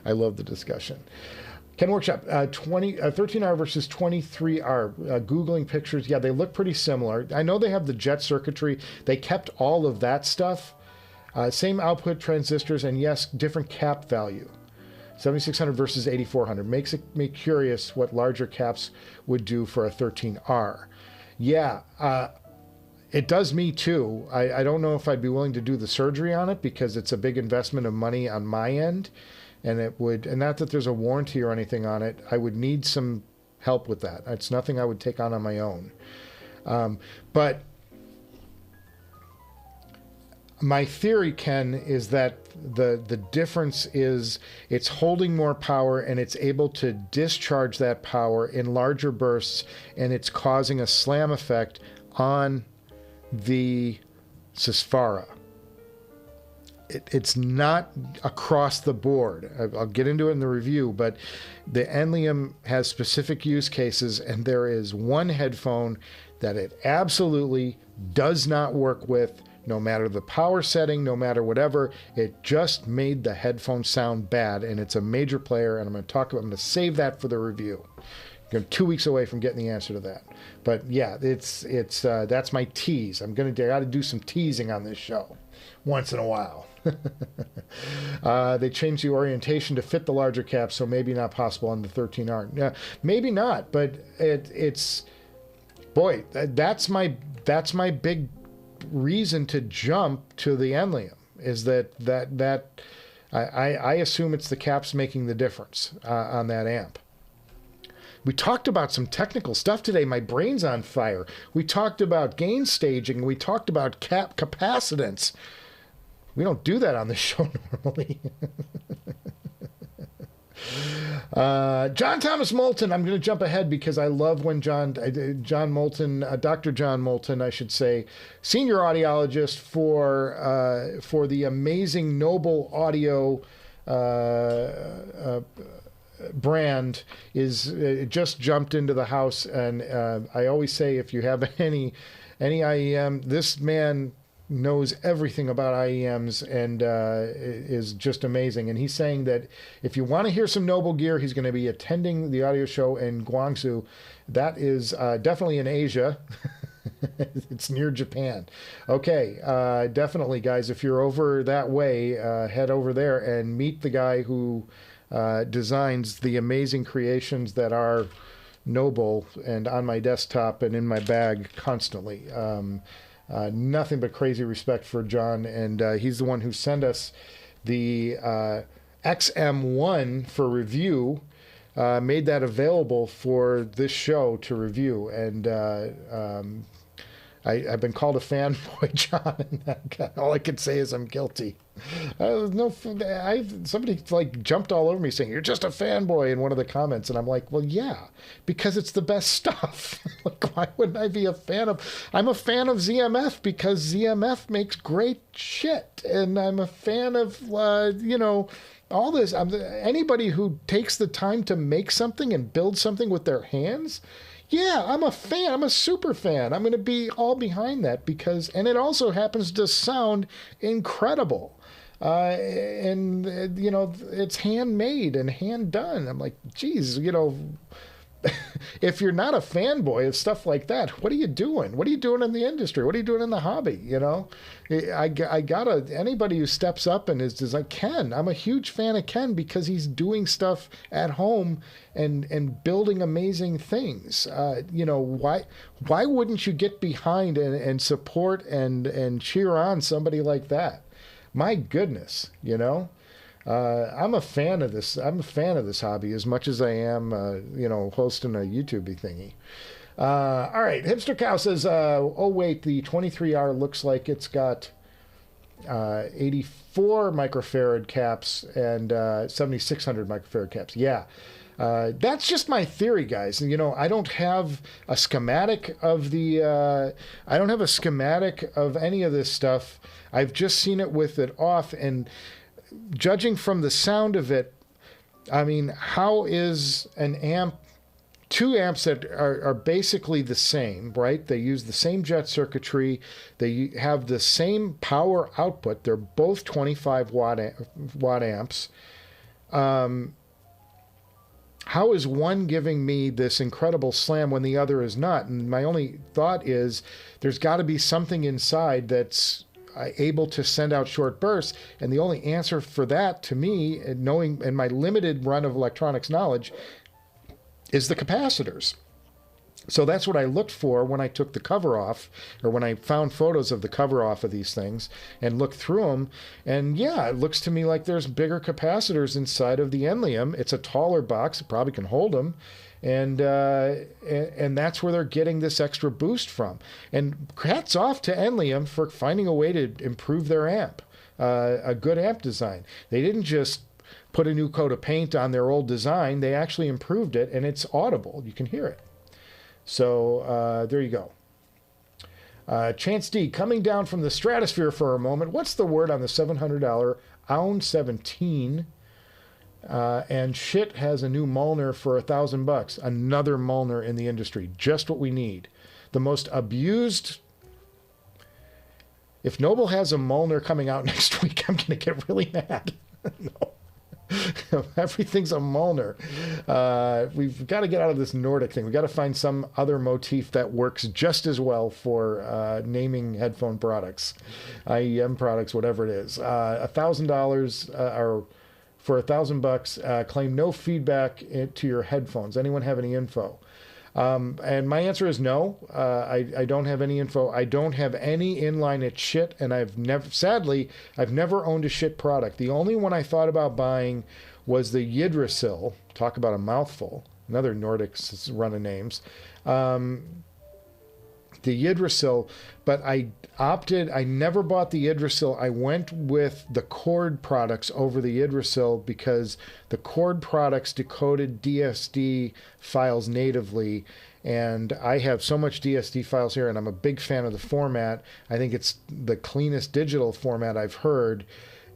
I love the discussion. Ken Workshop, 13R versus 23R. Googling pictures, yeah, they look pretty similar. I know they have the jet circuitry. They kept all of that stuff. Same output transistors, and yes, different cap value. 7600 versus 8400. Makes me curious what larger caps would do for a 13R. Yeah, it does me too. I don't know if I'd be willing to do the surgery on it because it's a big investment of money on my end. And not that there's a warranty or anything on it. I would need some help with that. It's nothing I would take on my own. But my theory, Ken, is that the difference is it's holding more power and it's able to discharge that power in larger bursts, and it's causing a slam effect on the Sysfara. it's not across the board. I'll get into it in the review, but the Enlium has specific use cases, and there is one headphone that it absolutely does not work with, no matter the power setting, no matter whatever. It just made the headphone sound bad, and it's a major player, and I'm going to save that for the review. I'm 2 weeks away from getting the answer to that. But yeah, it's that's my tease. I got to do some teasing on this show once in a while. They changed the orientation to fit the larger cap, so maybe not possible on the 13R. Yeah, maybe not, but it's boy, that's my big reason to jump to the Enlium, is that I assume it's the caps making the difference on that amp. We talked about some technical stuff today. My brain's on fire. We talked about gain staging. We talked about cap capacitance. We don't do that on the show normally. John Thomas Moulton. I'm going to jump ahead because I love when John Moulton, Dr. John Moulton, I should say, senior audiologist for the amazing Noble Audio brand, is just jumped into the house. And I always say, if you have any IEM, this man knows everything about IEMs and is just amazing. And he's saying that if you want to hear some Noble gear, he's going to be attending the audio show in Guangzhou. That is definitely in Asia. It's near Japan. Okay, definitely, guys, if you're over that way, head over there and meet the guy who designs the amazing creations that are Noble and on my desktop and in my bag constantly. Nothing but crazy respect for John, and he's the one who sent us the XM1 for review, made that available for this show to review, and I've been called a fanboy, John, and all I can say is I'm guilty. Somebody like jumped all over me saying, "You're just a fanboy" in one of the comments, and I'm like, well, yeah, because it's the best stuff. Like, why wouldn't I be a fan of? I'm a fan of ZMF because ZMF makes great shit, and I'm a fan of all this. Anybody who takes the time to make something and build something with their hands. Yeah, I'm a fan. I'm a super fan. I'm going to be all behind that and it also happens to sound incredible. And it's handmade and hand done. I'm like, geez, if you're not a fanboy of stuff like that, what are you doing? What are you doing in the industry? What are you doing in the hobby? I gotta, anybody who steps up and is like Ken, I'm a huge fan of Ken because he's doing stuff at home and building amazing things. Why wouldn't you get behind and support and cheer on somebody like that? My goodness, I'm a fan of this. I'm a fan of this hobby as much as I am, hosting a YouTube thingy. All right, Hipster Cow says, oh wait, the 23R looks like it's got 84 microfarad caps and 7600 microfarad caps. Yeah. That's just my theory, guys. I don't have a schematic of I don't have a schematic of any of this stuff. I've just seen it with it off, and judging from the sound of it, I mean, how is an amp, two amps that are basically the same, right? They use the same jet circuitry. They have the same power output. They're both 25 watt amps. How is one giving me this incredible slam when the other is not? And my only thought is there's got to be something inside that's able to send out short bursts. And the only answer for that, to me, knowing in my limited run of electronics knowledge, is the capacitors. So that's what I looked for when I took the cover off, or when I found photos of the cover off of these things and looked through them. And yeah, it looks to me like there's bigger capacitors inside of the Enlium. It's a taller box. It probably can hold them. And that's where they're getting this extra boost from. And hats off to Enlium for finding a way to improve their amp, a good amp design. They didn't just put a new coat of paint on their old design. They actually improved it, and it's audible. You can hear it. So there you go. Chance D, coming down from the stratosphere for a moment. What's the word on the $700 Aun 17? And shit has a new Molnar for $1,000. Another Molnar in the industry. Just what we need. The most abused. If Noble has a Molnar coming out next week, I'm going to get really mad. No. Everything's a Molnar. We've got to get out of this Nordic thing. We've got to find some other motif that works just as well for naming headphone products, IEM products, whatever it is. $1,000 or for $1,000, claim no feedback to your headphones. Anyone have any info? And my answer is no. I don't have any info. I don't have any inline at shit, and sadly, I've never owned a shit product. The only one I thought about buying was the Yggdrasil. Talk about a mouthful. Another Nordic run of names. The Yggdrasil, but I never bought the Yggdrasil. I went with the Cord products over the Yggdrasil because the Cord products decoded DSD files natively, and I have so much DSD files here, and I'm a big fan of the format. I think it's the cleanest digital format I've heard,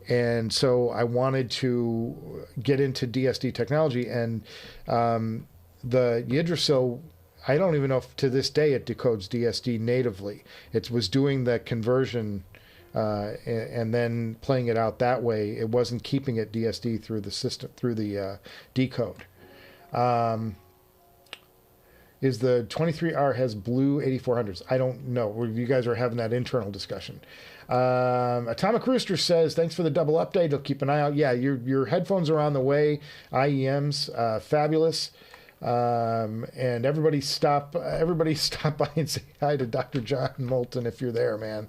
and so I wanted to get into DSD technology, and the Yggdrasil, I don't even know if to this day it decodes DSD natively. It was doing the conversion and then playing it out that way. It wasn't keeping it DSD through the system, through the decode. Is the 23R has blue 8400s? I don't know. You guys are having that internal discussion. Atomic Rooster says, thanks for the double update. I'll keep an eye out. Yeah, your headphones are on the way. IEMs, fabulous. And everybody stop by and say hi to Dr. John Moulton if you're there, man.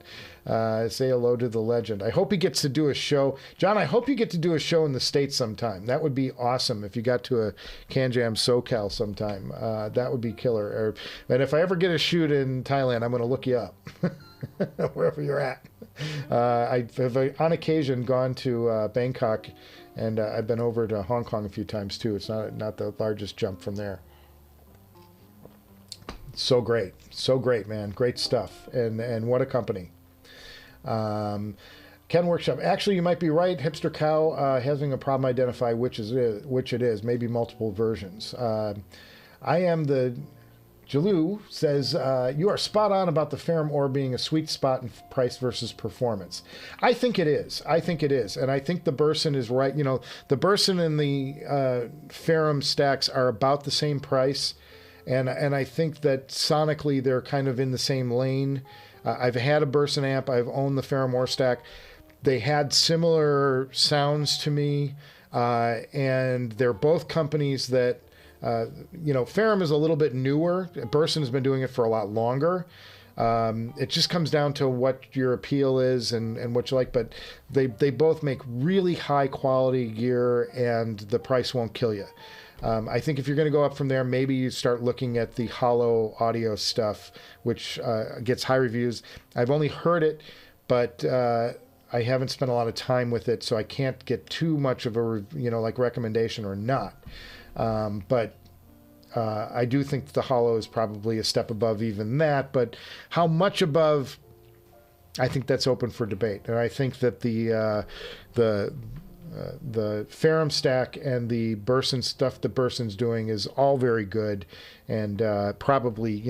Say hello to the legend. I hope he gets to do a show. John, I hope you get to do a show in the States sometime. That would be awesome if you got to a Can Jam SoCal sometime. That would be killer. And if I ever get a shoot in Thailand, I'm going to look you up. Wherever you're at. I've on occasion gone to Bangkok, and I've been over to Hong Kong a few times too. It's not the largest jump from there. So great, man, great stuff, and what a company. Ken Workshop. Actually, you might be right. Hipster Cow having a problem identify which it is. Maybe multiple versions. I am the. Jalou says, you are spot on about the Ferrum Ore being a sweet spot in price versus performance. I think it is. And I think the Burson is right. You know, the Burson and the Ferrum stacks are about the same price. And I think that sonically they're kind of in the same lane. I've had a Burson amp. I've owned the Ferrum Ore stack. They had similar sounds to me. And they're both companies that, Ferrum is a little bit newer. Burson has been doing it for a lot longer. It just comes down to what your appeal is and what you like. But they both make really high quality gear, and the price won't kill you. I think if you're going to go up from there, maybe you start looking at the hollow audio stuff, which gets high reviews. I've only heard it, but I haven't spent a lot of time with it, so I can't get too much of a recommendation or not. But I do think the hollow is probably a step above even that, but how much above, I think that's open for debate. And I think that the Ferrum stack and the Burson stuff that Burson's doing is all very good, and probably,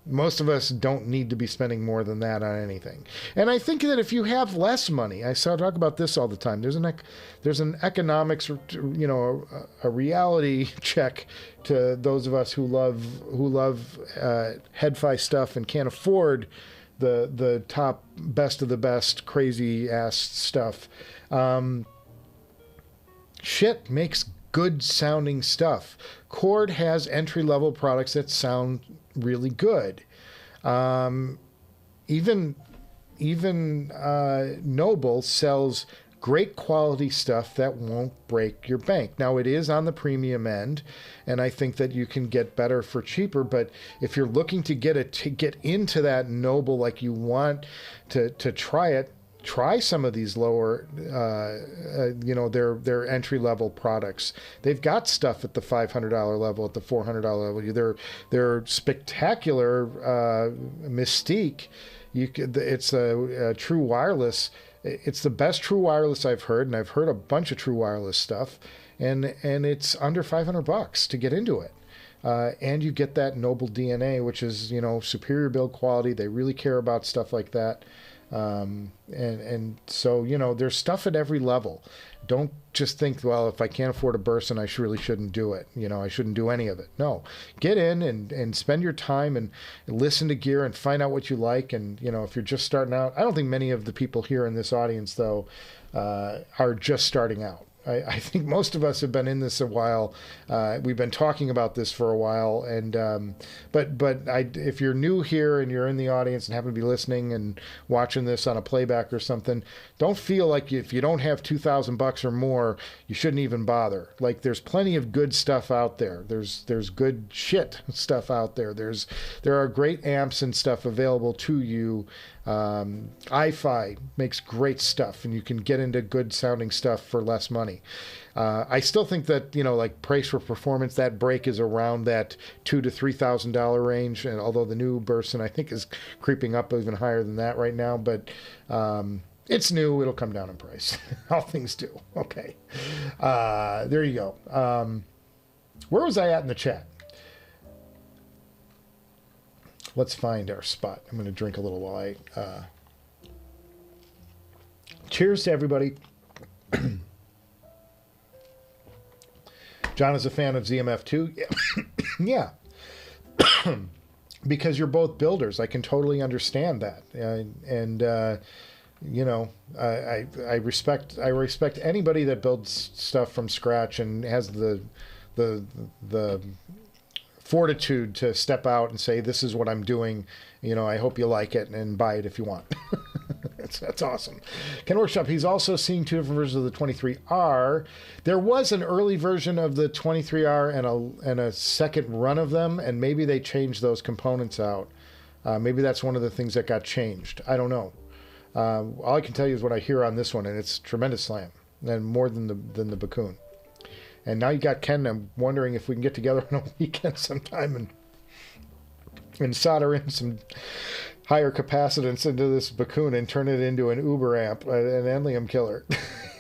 most of us don't need to be spending more than that on anything. And I think that if you have less money, I talk about this all the time. There's an economics, a reality check to those of us who love head-fi stuff and can't afford the top best of the best crazy ass stuff. Shit makes good sounding stuff. Cord has entry-level products that sound really good. Even Noble sells great quality stuff that won't break your bank. Now, it is on the premium end, and I think that you can get better for cheaper, but if you're looking to get into that Noble, like you want to try it, try some of these lower, you know, their entry-level products. They've got stuff at the $500 level, at the $400 level. Their spectacular Mystique, it's a true wireless. It's the best true wireless I've heard, and I've heard a bunch of true wireless stuff, and it's under $500 to get into it. And you get that noble DNA, which is, you know, superior build quality. They really care about stuff like that. And so, you know, there's stuff at every level. Don't just think, well, if I can't afford a Burson, I really shouldn't do it. You know, I shouldn't do any of it. No, get in and spend your time and listen to gear and find out what you like. And, you know, if you're just starting out, I don't think many of the people here in this audience, though, are just starting out. I think most of us have been in this a while. We've been talking about this for a while, and but if you're new here and you're in the audience and happen to be listening and watching this on a playback or something, don't feel like if you don't have $2,000 or more, you shouldn't even bother. Like, there's plenty of good stuff out there. There's good shit stuff out there. There are great amps and stuff available to you. iFi makes great stuff, and you can get into good sounding stuff for less money. I still think that, you know, like price for performance, that break is around that $2,000 to $3,000 range. And although the new Burson, I think, is creeping up even higher than that right now, but it's new, it'll come down in price. All things do. Okay, there you go. Where was I at in the chat? Let's find our spot. I'm going to drink a little while I... Cheers to everybody. John is a fan of ZMF too. Yeah. Because you're both builders. I can totally understand that. You know, I respect anybody that builds stuff from scratch and has the fortitude to step out and say, this is what I'm doing. You know, I hope you like it, and buy it if you want. That's awesome. Ken Workshop, he's also seeing two different versions of the 23R. There was an early version of the 23R and a second run of them, and maybe they changed those components out. Maybe that's one of the things that got changed. I don't know. All I can tell you is what I hear on this one, and it's tremendous slam, and more than the Bakoon. And now you got Ken. I'm wondering if we can get together on a weekend sometime and solder in some higher capacitance into this Bakoon and turn it into an Uber amp, an Enlium killer.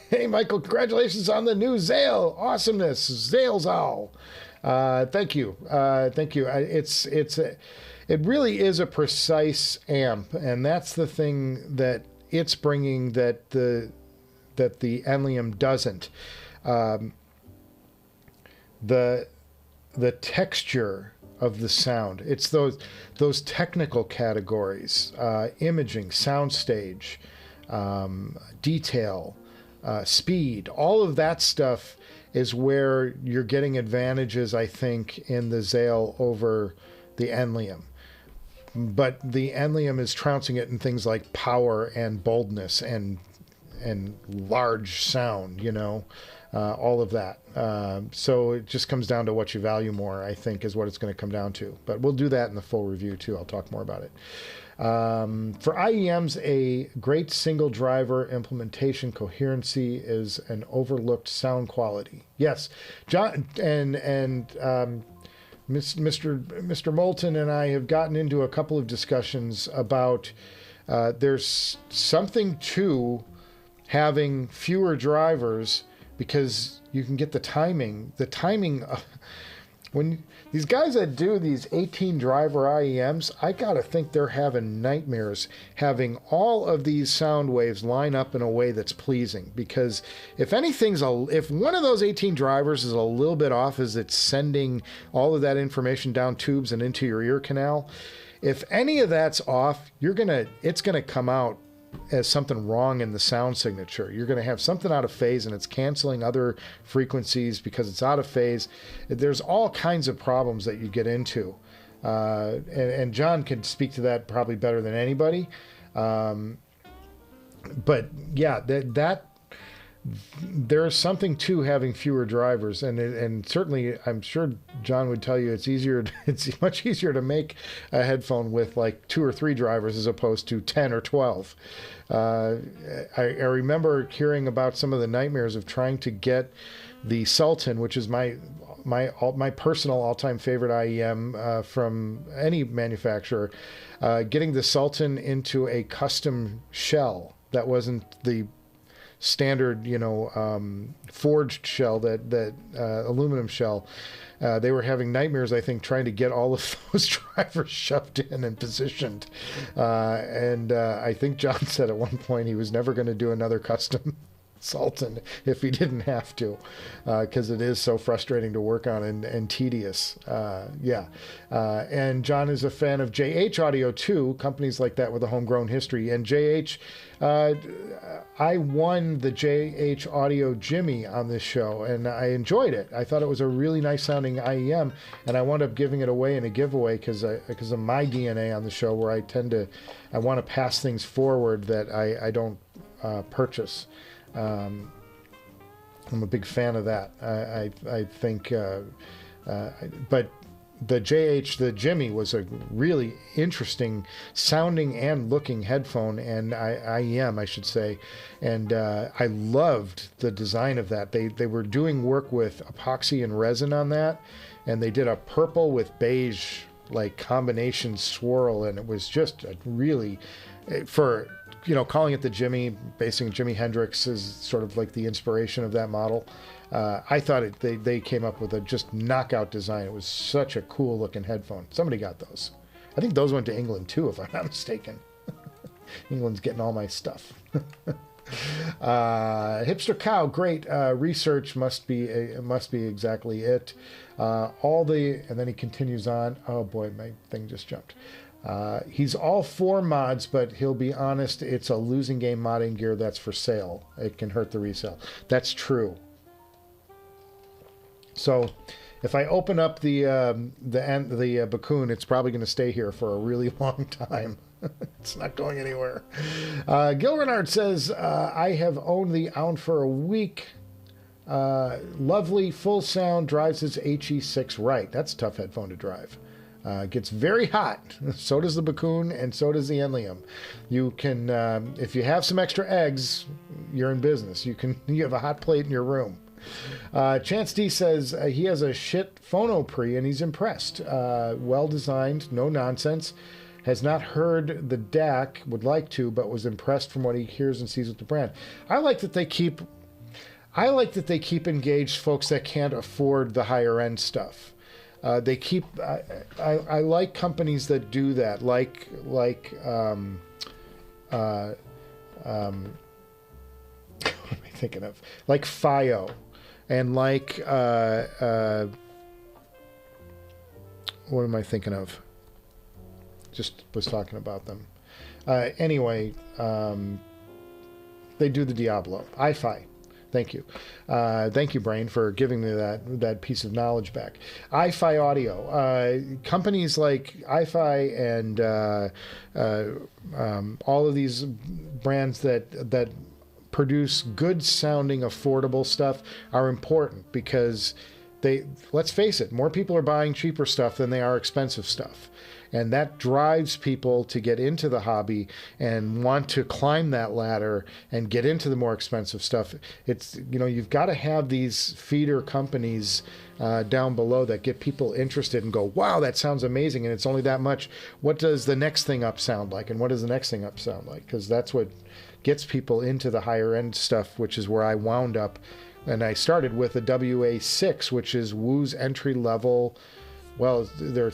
Hey, Michael, congratulations on the new Zahl. Awesomeness. Zahl. Thank you. Thank you. It really is a precise amp, and that's the thing that it's bringing that the Enlium doesn't. The texture of the sound. It's those technical categories, imaging, soundstage, detail, speed, all of that stuff is where you're getting advantages, I think, in the Zahl over the Enlium. But the Enlium is trouncing it in things like power and boldness and large sound, you know. All of that. So it just comes down to what you value more, I think, is what it's going to come down to. But we'll do that in the full review, too. I'll talk more about it. For IEMs, a great single driver implementation coherency is an overlooked sound quality. Yes, John and Mr. Moulton and I have gotten into a couple of discussions about there's something to having fewer drivers, because you can get the timing when these guys that do these 18 driver IEMs, I gotta think they're having nightmares having all of these sound waves line up in a way that's pleasing. Because if one of those 18 drivers is a little bit off as it's sending all of that information down tubes and into your ear canal, if any of that's off, it's gonna come out as something wrong in the sound signature. You're going to have something out of phase, and it's canceling other frequencies because it's out of phase. There's all kinds of problems that you get into. And John can speak to that probably better than anybody. But yeah, there's something to having fewer drivers, and certainly I'm sure John would tell you it's much easier to make a headphone with like 2 or 3 drivers as opposed to 10 or 12. I remember hearing about some of the nightmares of trying to get the Sultan, which is my personal all-time favorite IEM from any manufacturer, getting the Sultan into a custom shell that wasn't the standard, forged shell, that aluminum shell. They were having nightmares, I think, trying to get all of those drivers shoved in and positioned. And I think John said at one point he was never going to do another custom Sultan if he didn't have to, because it is so frustrating to work on and tedious. And John is a fan of JH Audio too, companies like that with a homegrown history. And JH, I won the JH Audio Jimmy on this show, and I enjoyed it. I thought it was a really nice sounding IEM, and I wound up giving it away in a giveaway because of my DNA on the show, where I want to pass things forward that I don't purchase. I'm a big fan of that. I think, but the Jimmy was a really interesting sounding and looking headphone, and IEM, I should say, and I loved the design of that. They were doing work with epoxy and resin on that, and they did a purple with beige like combination swirl, and it was just a really, for calling it the Jimmy, basing Jimi Hendrix is sort of like the inspiration of that model. I thought they came up with a just knockout design. It was such a cool looking headphone. Somebody got those. I think those went to England too, if I'm not mistaken. England's getting all my stuff. Hipster Cow, great research. Must be exactly it. And then he continues on. Oh boy, my thing just jumped. He's all for mods, but he'll be honest, it's a losing game modding gear that's for sale. It can hurt the resale. That's true. So if I open up the Bakoon, it's probably going to stay here for a really long time. It's not going anywhere. Gil Renard says, I have owned the Ound for a week. Lovely, full sound, drives his HE6 right. That's a tough headphone to drive. Gets very hot. So does the Bakoon, and so does the Enlium. You can, if you have some extra eggs, you're in business. You have a hot plate in your room. Chance D says he has a shit phono pre and he's impressed. Well designed, no nonsense. Has not heard the DAC, would like to, but was impressed from what he hears and sees with the brand. I like that they keep engaged folks that can't afford the higher end stuff. I like companies that do that, like what am I thinking of? Like FiO, and like what am I thinking of? Just was talking about them. Anyway, they do the Diablo. iFi. Thank you. Thank you, Brain, for giving me that piece of knowledge back. iFi Audio. Companies like iFi and all of these brands that produce good sounding, affordable stuff are important because let's face it, more people are buying cheaper stuff than they are expensive stuff. And that drives people to get into the hobby and want to climb that ladder and get into the more expensive stuff. It's, you've got to have these feeder companies down below that get people interested and go, wow, that sounds amazing. And it's only that much. What does the next thing up sound like? And what does the next thing up sound like? Because that's what gets people into the higher end stuff, which is where I wound up. And I started with a WA6, which is Woo's entry level. Well, their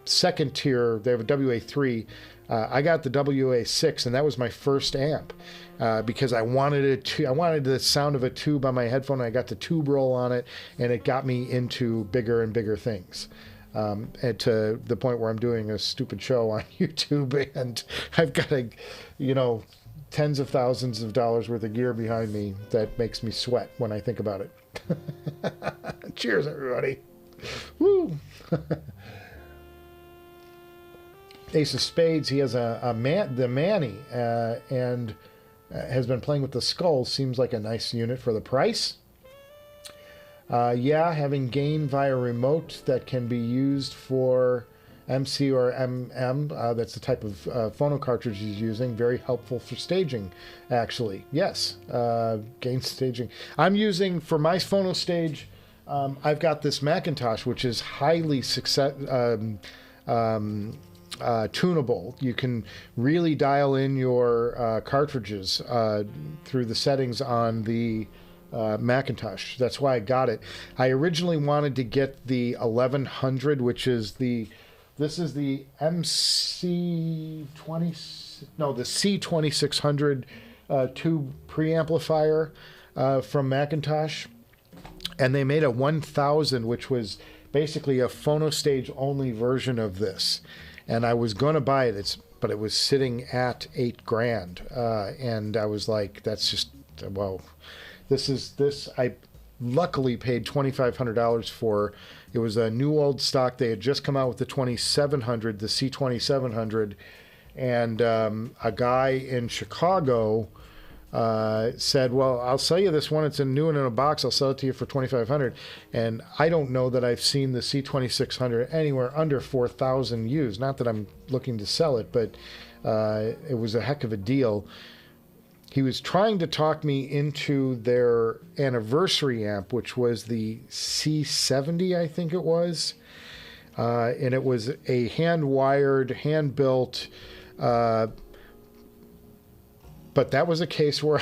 second tier. They have a WA3. I got the WA6, and that was my first amp because I wanted the sound of a tube on my headphone. I got the tube roll on it, and it got me into bigger and bigger things. And to the point where I'm doing a stupid show on YouTube, and I've got tens of thousands of dollars worth of gear behind me that makes me sweat when I think about it. Cheers, everybody. Woo! Ace of Spades, he has the Manny, and has been playing with the Skull. Seems like a nice unit for the price. Yeah, having gain via remote that can be used for MC or MM, that's the type of phono cartridge he's using. Very helpful for staging, actually. Yes, gain staging. I'm using, for my phono stage, I've got this Macintosh, which is highly tunable. You can really dial in your cartridges through the settings on the Macintosh. That's why I got it. I originally wanted to get the 1100, which is this is the MC20, no, the C2600 tube preamplifier from Macintosh. And they made a 1000, which was basically a phono stage only version of this. And I was going to buy it, but it was sitting at $8,000. And I was like, that's just, well, I luckily paid $2,500 for. It was a new old stock. They had just come out with the 2700, the C2700, and a guy in Chicago said, well, I'll sell you this one. It's a new one in a box. I'll sell it to you for $2,500. And I don't know that I've seen the C2600 anywhere under 4,000 used. Not that I'm looking to sell it, but it was a heck of a deal. He was trying to talk me into their anniversary amp, which was the C70, I think it was. And it was a hand-wired, hand-built, but that was a case where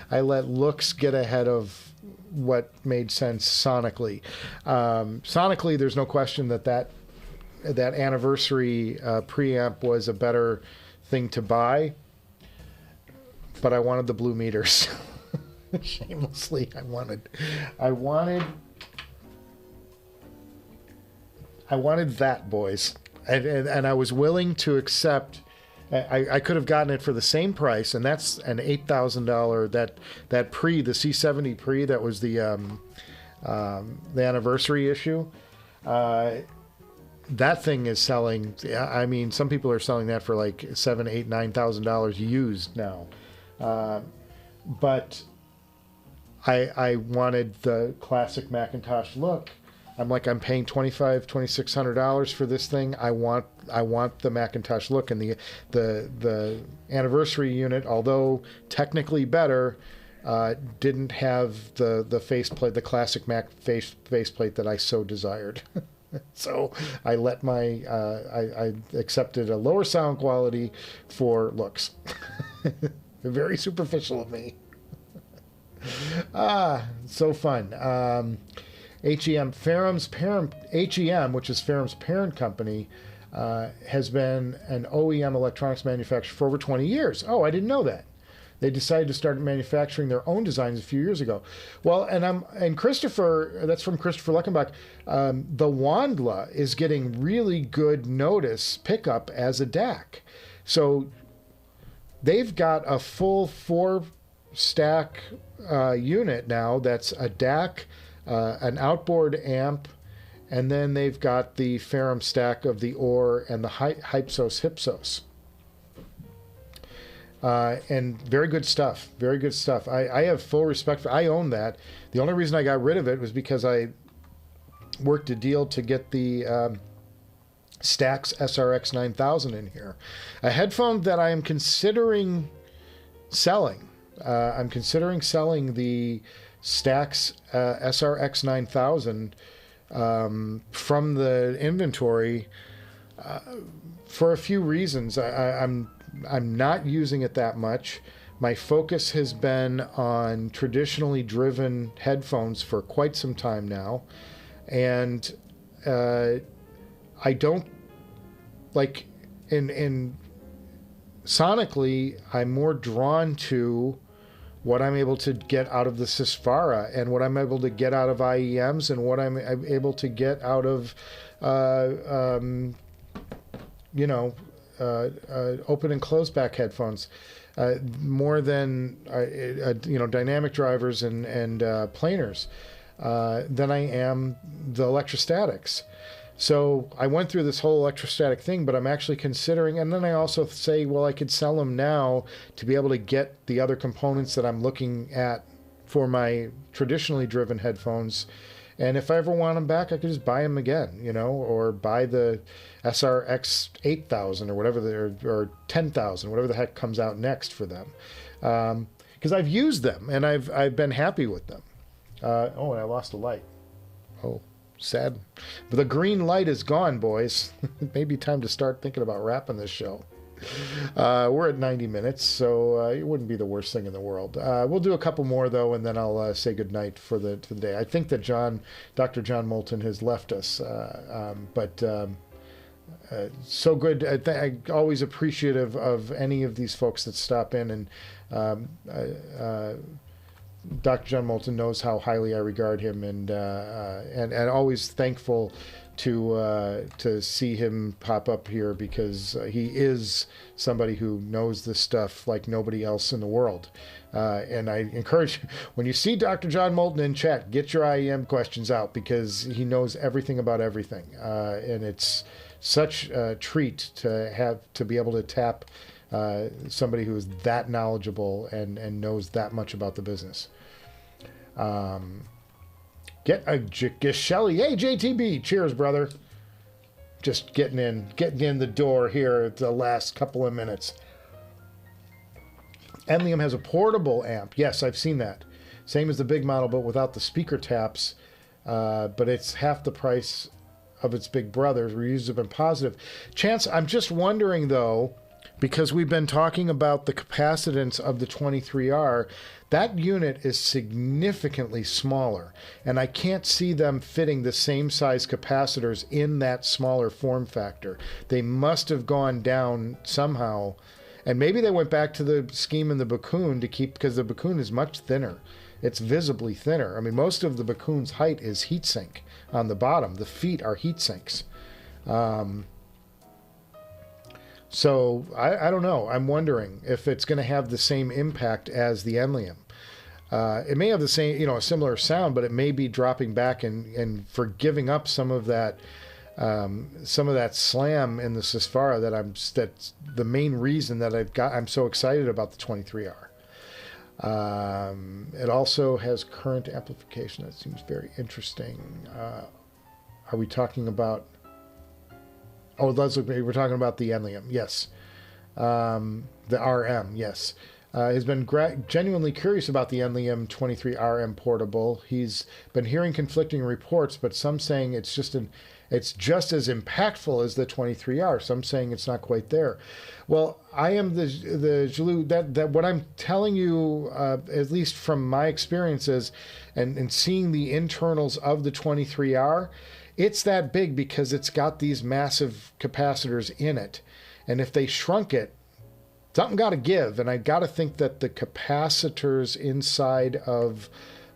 I let looks get ahead of what made sense sonically. Sonically, there's no question that anniversary preamp was a better thing to buy. But I wanted the blue meters. Shamelessly, I wanted that, boys. And I was willing to accept. I could have gotten it for the same price, and that's an $8,000. That the C70 pre, that was the anniversary issue. That thing is selling. I mean, some people are selling that for like $7,000, $8,000, $9,000 used now. But I wanted the classic Macintosh look. I'm like, I'm paying $2,600 for this thing. I want the Macintosh look, and the anniversary unit, although technically better, didn't have the faceplate, the classic Mac faceplate that I so desired. So I I accepted a lower sound quality for looks. Very superficial of me. So fun. HEM, which is Ferrum's parent company, has been an OEM electronics manufacturer for over 20 years. Oh, I didn't know that. They decided to start manufacturing their own designs a few years ago. Well, and Christopher, that's from Christopher Luckenbach, the Wandla is getting really good pickup as a DAC. So they've got a full 4-stack unit now that's a DAC, an outboard amp, and then they've got the Ferrum stack of the OR and the Hypsos. And very good stuff. Very good stuff. I have full respect for. I own that. The only reason I got rid of it was because I worked a deal to get the STAX SRX9000 in here, a headphone that I am considering selling. I'm considering selling the STAX SRX9000 from the inventory for a few reasons. I'm not using it that much. My focus has been on traditionally driven headphones for quite some time now, and I don't like in sonically. I'm more drawn to what I'm able to get out of the Sysvara and what I'm able to get out of IEMs and what I'm able to get out of open and closed back headphones, more than dynamic drivers and planers, than I am the electrostatics. So I went through this whole electrostatic thing, but I'm actually considering, and then I also say, well, I could sell them now to be able to get the other components that I'm looking at for my traditionally driven headphones. And if I ever want them back, I could just buy them again, you know, or buy the SRX 8000 or whatever, or 10,000, whatever the heck comes out next for them. Because I've used them and I've been happy with them. Oh, and I lost a light. Oh, sad. But the green light is gone, boys. It may be time to start thinking about wrapping this show. We're at 90 minutes, so it wouldn't be the worst thing in the world. We'll do a couple more, though, and then I'll say goodnight for the day. I think that Dr. John Moulton has left us, but so good. I'm always appreciative of any of these folks that stop in, and Dr. John Moulton knows how highly I regard him, and always thankful to see him pop up here, because he is somebody who knows this stuff like nobody else in the world. And I encourage you, when you see Dr. John Moulton in chat, get your IEM questions out, because he knows everything about everything. And it's such a treat to be able to tap somebody who is that knowledgeable and knows that much about the business. Get Shelly. Hey, JTB. Cheers, brother. Just getting in the door here at the last couple of minutes. Enlium has a portable amp. Yes, I've seen that. Same as the big model, but without the speaker taps. But it's half the price of its big brother. Reviews have been positive. Chance, I'm just wondering, though, because we've been talking about the capacitance of the 23R, that unit is significantly smaller, and I can't see them fitting the same size capacitors in that smaller form factor. They must have gone down somehow, and maybe they went back to the scheme in the Bakoon to keep, because the Bakoon is much thinner. It's visibly thinner. I mean, most of the Bakoon's height is heatsink on the bottom. The feet are heat sinks. So I don't know. I'm wondering if it's going to have the same impact as the Enlium. It may have the same, a similar sound, but it may be dropping back and for giving up some of that slam in the Sisfara that's the main reason that I'm so excited about the 23R. It also has current amplification. That seems very interesting. Are we talking about? Oh, Leslie, we're talking about the Enlium, yes. The RM, yes. Has been genuinely curious about the Enlium 23RM portable. He's been hearing conflicting reports, but some saying it's just as impactful as the 23R. Some saying it's not quite there. Well, I am the Jalou, that what I'm telling you, at least from my experiences and seeing the internals of the 23R, it's that big because it's got these massive capacitors in it. And if they shrunk it, something got to give. And I got to think that the capacitors inside of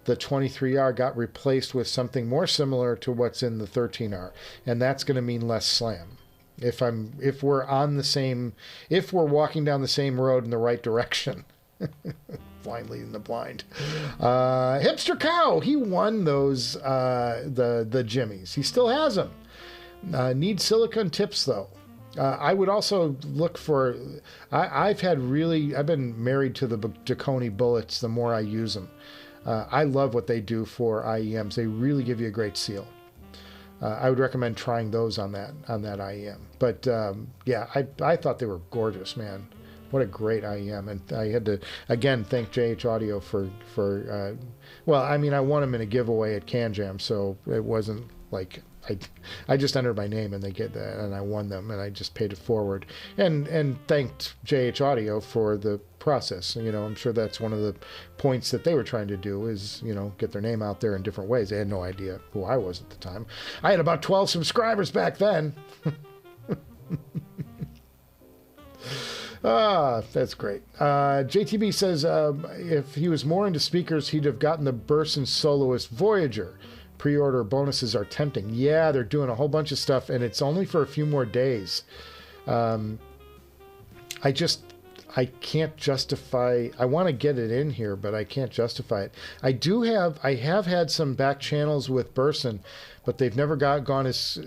the 23R got replaced with something more similar to what's in the 13R. And that's going to mean less slam. If we're walking down the same road in the right direction. Blind leading the blind. Hipster Cow, he won those the Jimmies. He still has them. Need silicone tips though. I would also look for. I've been married to the Dakoni bullets. The more I use them, I love what they do for IEMs. They really give you a great seal. I would recommend trying those on that IEM. But yeah, I thought they were gorgeous, man. What a great IEM. And I had to, again, thank JH Audio for well, I mean, I won them in a giveaway at CanJam, so it wasn't like I just entered my name and they get that, and I won them, and I just paid it forward. And thanked JH Audio for the process. I'm sure that's one of the points that they were trying to do is, get their name out there in different ways. They had no idea who I was at the time. I had about 12 subscribers back then. That's great. JTB says if he was more into speakers, he'd have gotten the Burson Soloist Voyager. Pre-order bonuses are tempting. Yeah, they're doing a whole bunch of stuff, and it's only for a few more days. I I can't justify. I want to get it in here, but I can't justify it. I have had some back channels with Burson, but they've never gone as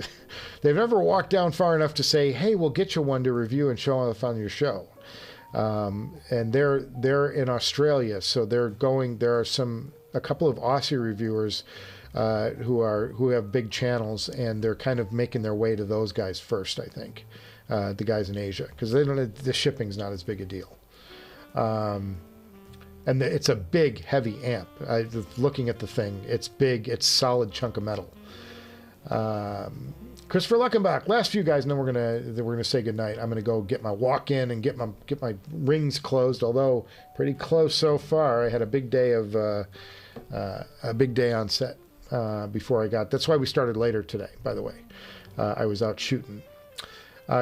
they've never walked down far enough to say, "Hey, we'll get you one to review and show off on your show." And they're in Australia, so they're going. There are a couple of Aussie reviewers who have big channels, and they're kind of making their way to those guys first, I think. The guys in Asia, because the shipping's not as big a deal. And it's a big, heavy amp. Looking at the thing, it's big, it's solid chunk of metal. Christopher Luckenbach, last few guys, and then we're gonna say goodnight. I'm gonna go get my walk in and get my rings closed. Although pretty close so far. I had a big day on set before I got. That's why we started later today. By the way, I was out shooting.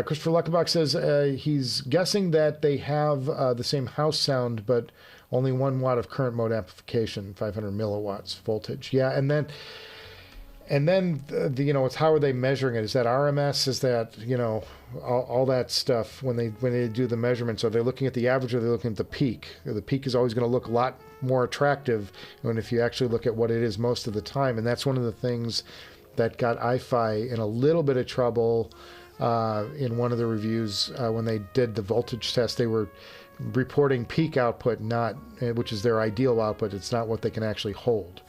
Christopher Luckenbach says he's guessing that they have the same house sound, but only 1 watt of current mode amplification, 500 milliwatts voltage. Yeah, and then it's how are they measuring it? Is that RMS? Is that all that stuff when they do the measurements? Are they looking at the average or are they looking at the peak? The peak is always going to look a lot more attractive when if you actually look at what it is most of the time, and that's one of the things that got iFi in a little bit of trouble. In one of the reviews, when they did the voltage test, they were reporting peak output, which is their ideal output. It's not what they can actually hold,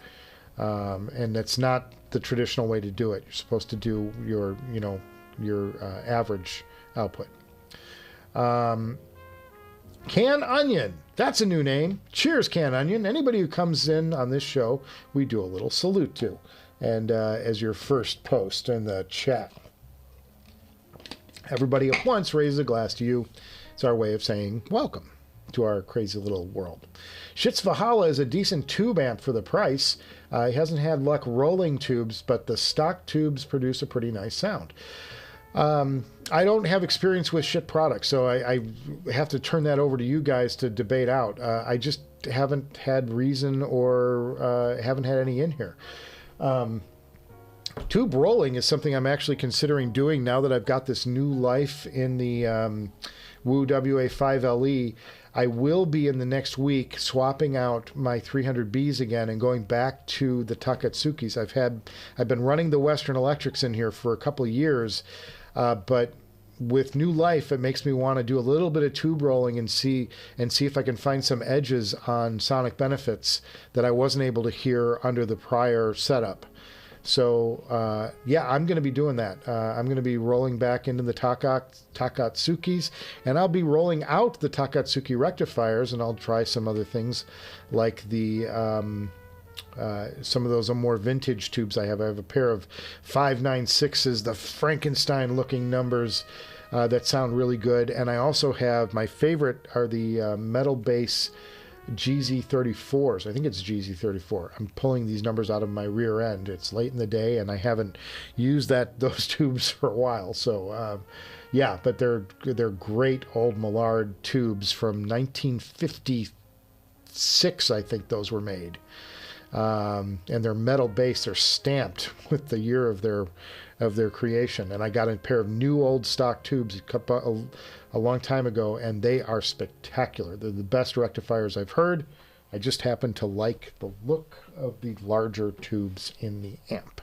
and that's not the traditional way to do it. You're supposed to do your average output. Can Onion, that's a new name. Cheers, Can Onion. Anybody who comes in on this show, we do a little salute to, and as your first post in the chat. Everybody at once raises a glass to you. It's our way of saying welcome to our crazy little world. Shit's Valhalla is a decent tube amp for the price. He hasn't had luck rolling tubes, but the stock tubes produce a pretty nice sound. I don't have experience with shit products, so I have to turn that over to you guys to debate out. I just haven't had reason or haven't had any in here. Tube rolling is something I'm actually considering doing now that I've got this new life in the Wu WA5LE. I will be in the next week swapping out my 300Bs again and going back to the Takatsukis. I've been running the Western Electrics in here for a couple of years, but with new life, it makes me want to do a little bit of tube rolling and see if I can find some edges on sonic benefits that I wasn't able to hear under the prior setup. So, yeah, I'm going to be doing that. I'm going to be rolling back into the Takatsukis, and I'll be rolling out the Takatsuki rectifiers, and I'll try some other things like the some of those more vintage tubes I have. I have a pair of 596s, the Frankenstein-looking numbers that sound really good, and I also have, my favorite are the metal bass GZ34s. I think it's GZ34. I'm pulling these numbers out of my rear end. It's late in the day, and I haven't used those tubes for a while. So, yeah, but they're great old Millard tubes from 1956. I think those were made, and they're metal based. They're stamped with the year of their creation. And I got a pair of new old stock tubes a long time ago, and they are spectacular. They're the best rectifiers I've heard. I just happen to like the look of the larger tubes in the amp.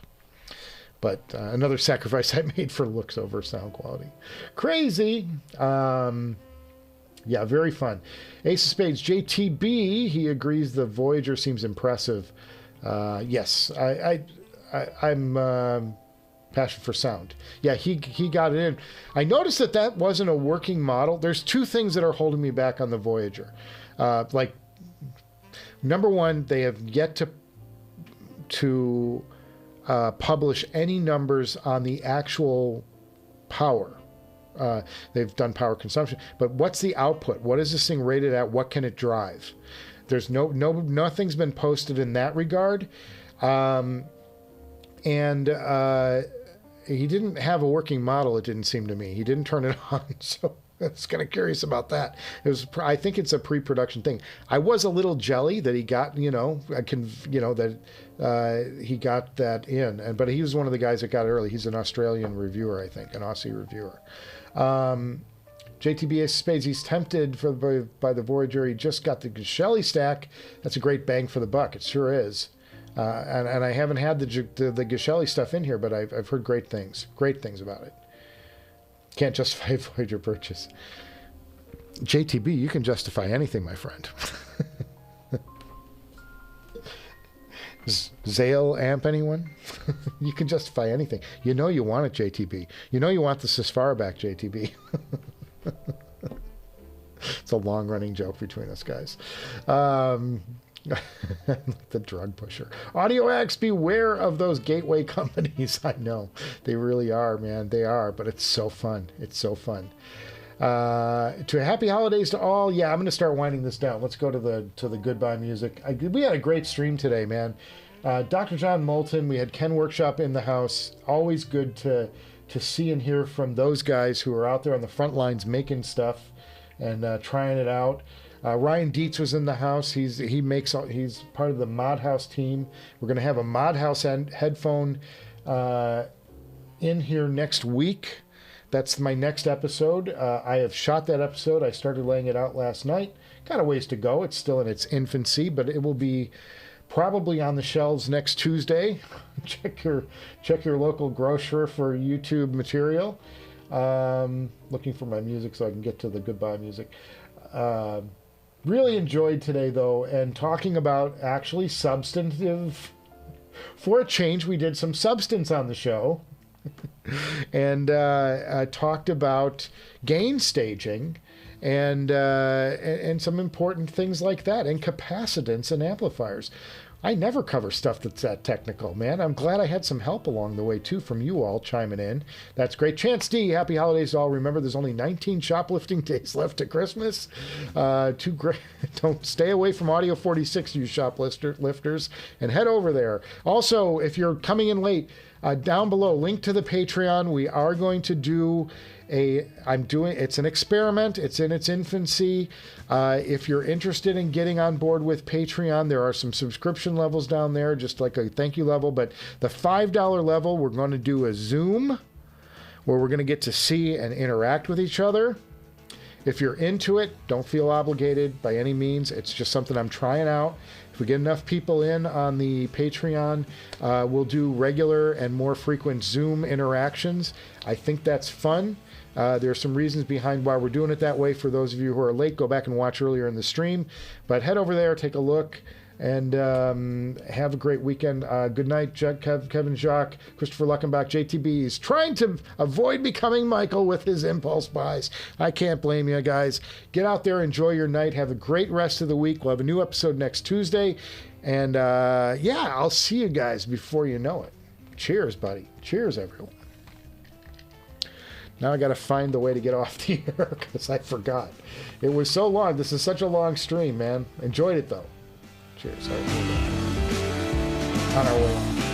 But another sacrifice I made for looks over sound quality. Crazy. Yeah, very fun. Ace of Spades, JTB, he agrees the Voyager seems impressive. Yes, I'm... passion for sound. Yeah, he got it in. I noticed that wasn't a working model. There's two things that are holding me back on the Voyager. Like, number one, they have yet to publish any numbers on the actual power. They've done power consumption, but what's the output? What is this thing rated at? What can it drive? There's nothing's been posted in that regard. And he didn't have a working model, it didn't seem to me. He didn't turn it on, so I was kind of curious about that. I think it's a pre-production thing. I was a little jelly that he got, he got that in. But he was one of the guys that got it early. He's an Australian reviewer, I think, an Aussie reviewer. JTB Ace of Spades, he's tempted by the Voyager. He just got the Shelly stack. That's a great bang for the buck. It sure is. And I haven't had the Geshelli stuff in here, but I've heard great things about it. Can't justify a Voyager purchase. JTB, you can justify anything, my friend. Zahl amp, anyone? You can justify anything. You know you want it, JTB. You know you want the Sysfara back, JTB. It's a long-running joke between us guys. The drug pusher. AudioX, beware of those gateway companies. I know. They really are, man. They are, but it's so fun. It's so fun. To happy holidays to all. Yeah, I'm going to start winding this down. Let's go to the goodbye music. We had a great stream today, man. Dr. John Moulton, we had Ken Workshop in the house. Always good to see and hear from those guys who are out there on the front lines making stuff and trying it out. Ryan Dietz was in the house. He's part of the Mod House team. We're going to have a Mod House headphone in here next week. That's my next episode. I have shot that episode. I started laying it out last night. Got a ways to go. It's still in its infancy, but it will be probably on the shelves next Tuesday. Check your local grocer for YouTube material. Looking for my music so I can get to the goodbye music. Really enjoyed today, though, and talking about actually substantive. For a change, we did some substance on the show. And talked about gain staging and some important things like that, and capacitance and amplifiers. I never cover stuff that's that technical, man. I'm glad I had some help along the way, too, from you all chiming in. That's great. Chance D, happy holidays to all. Remember, there's only 19 shoplifting days left to Christmas. Don't stay away from Audio 46, you shoplifters, and head over there. Also, if you're coming in late, down below, link to the Patreon. We are going to do it's an experiment. It's in its infancy. If you're interested in getting on board with Patreon, there are some subscription levels down there, just like a thank you level. But the $5 level, we're going to do a Zoom where we're going to get to see and interact with each other. If you're into it, don't feel obligated by any means. It's just something I'm trying out. If we get enough people in on the Patreon, we'll do regular and more frequent Zoom interactions. I think that's fun. There are some reasons behind why we're doing it that way. For those of you who are late, go back and watch earlier in the stream. But head over there, take a look, and have a great weekend. Good night, Kevin Jacques, Christopher Luckenbach, JTB. He's trying to avoid becoming Michael with his impulse buys. I can't blame you, guys. Get out there, enjoy your night. Have a great rest of the week. We'll have a new episode next Tuesday. And yeah, I'll see you guys before you know it. Cheers, buddy. Cheers, everyone. Now I got to find the way to get off the air because I forgot. It was so long. This is such a long stream, man. Enjoyed it, though. Cheers. All right, on our way.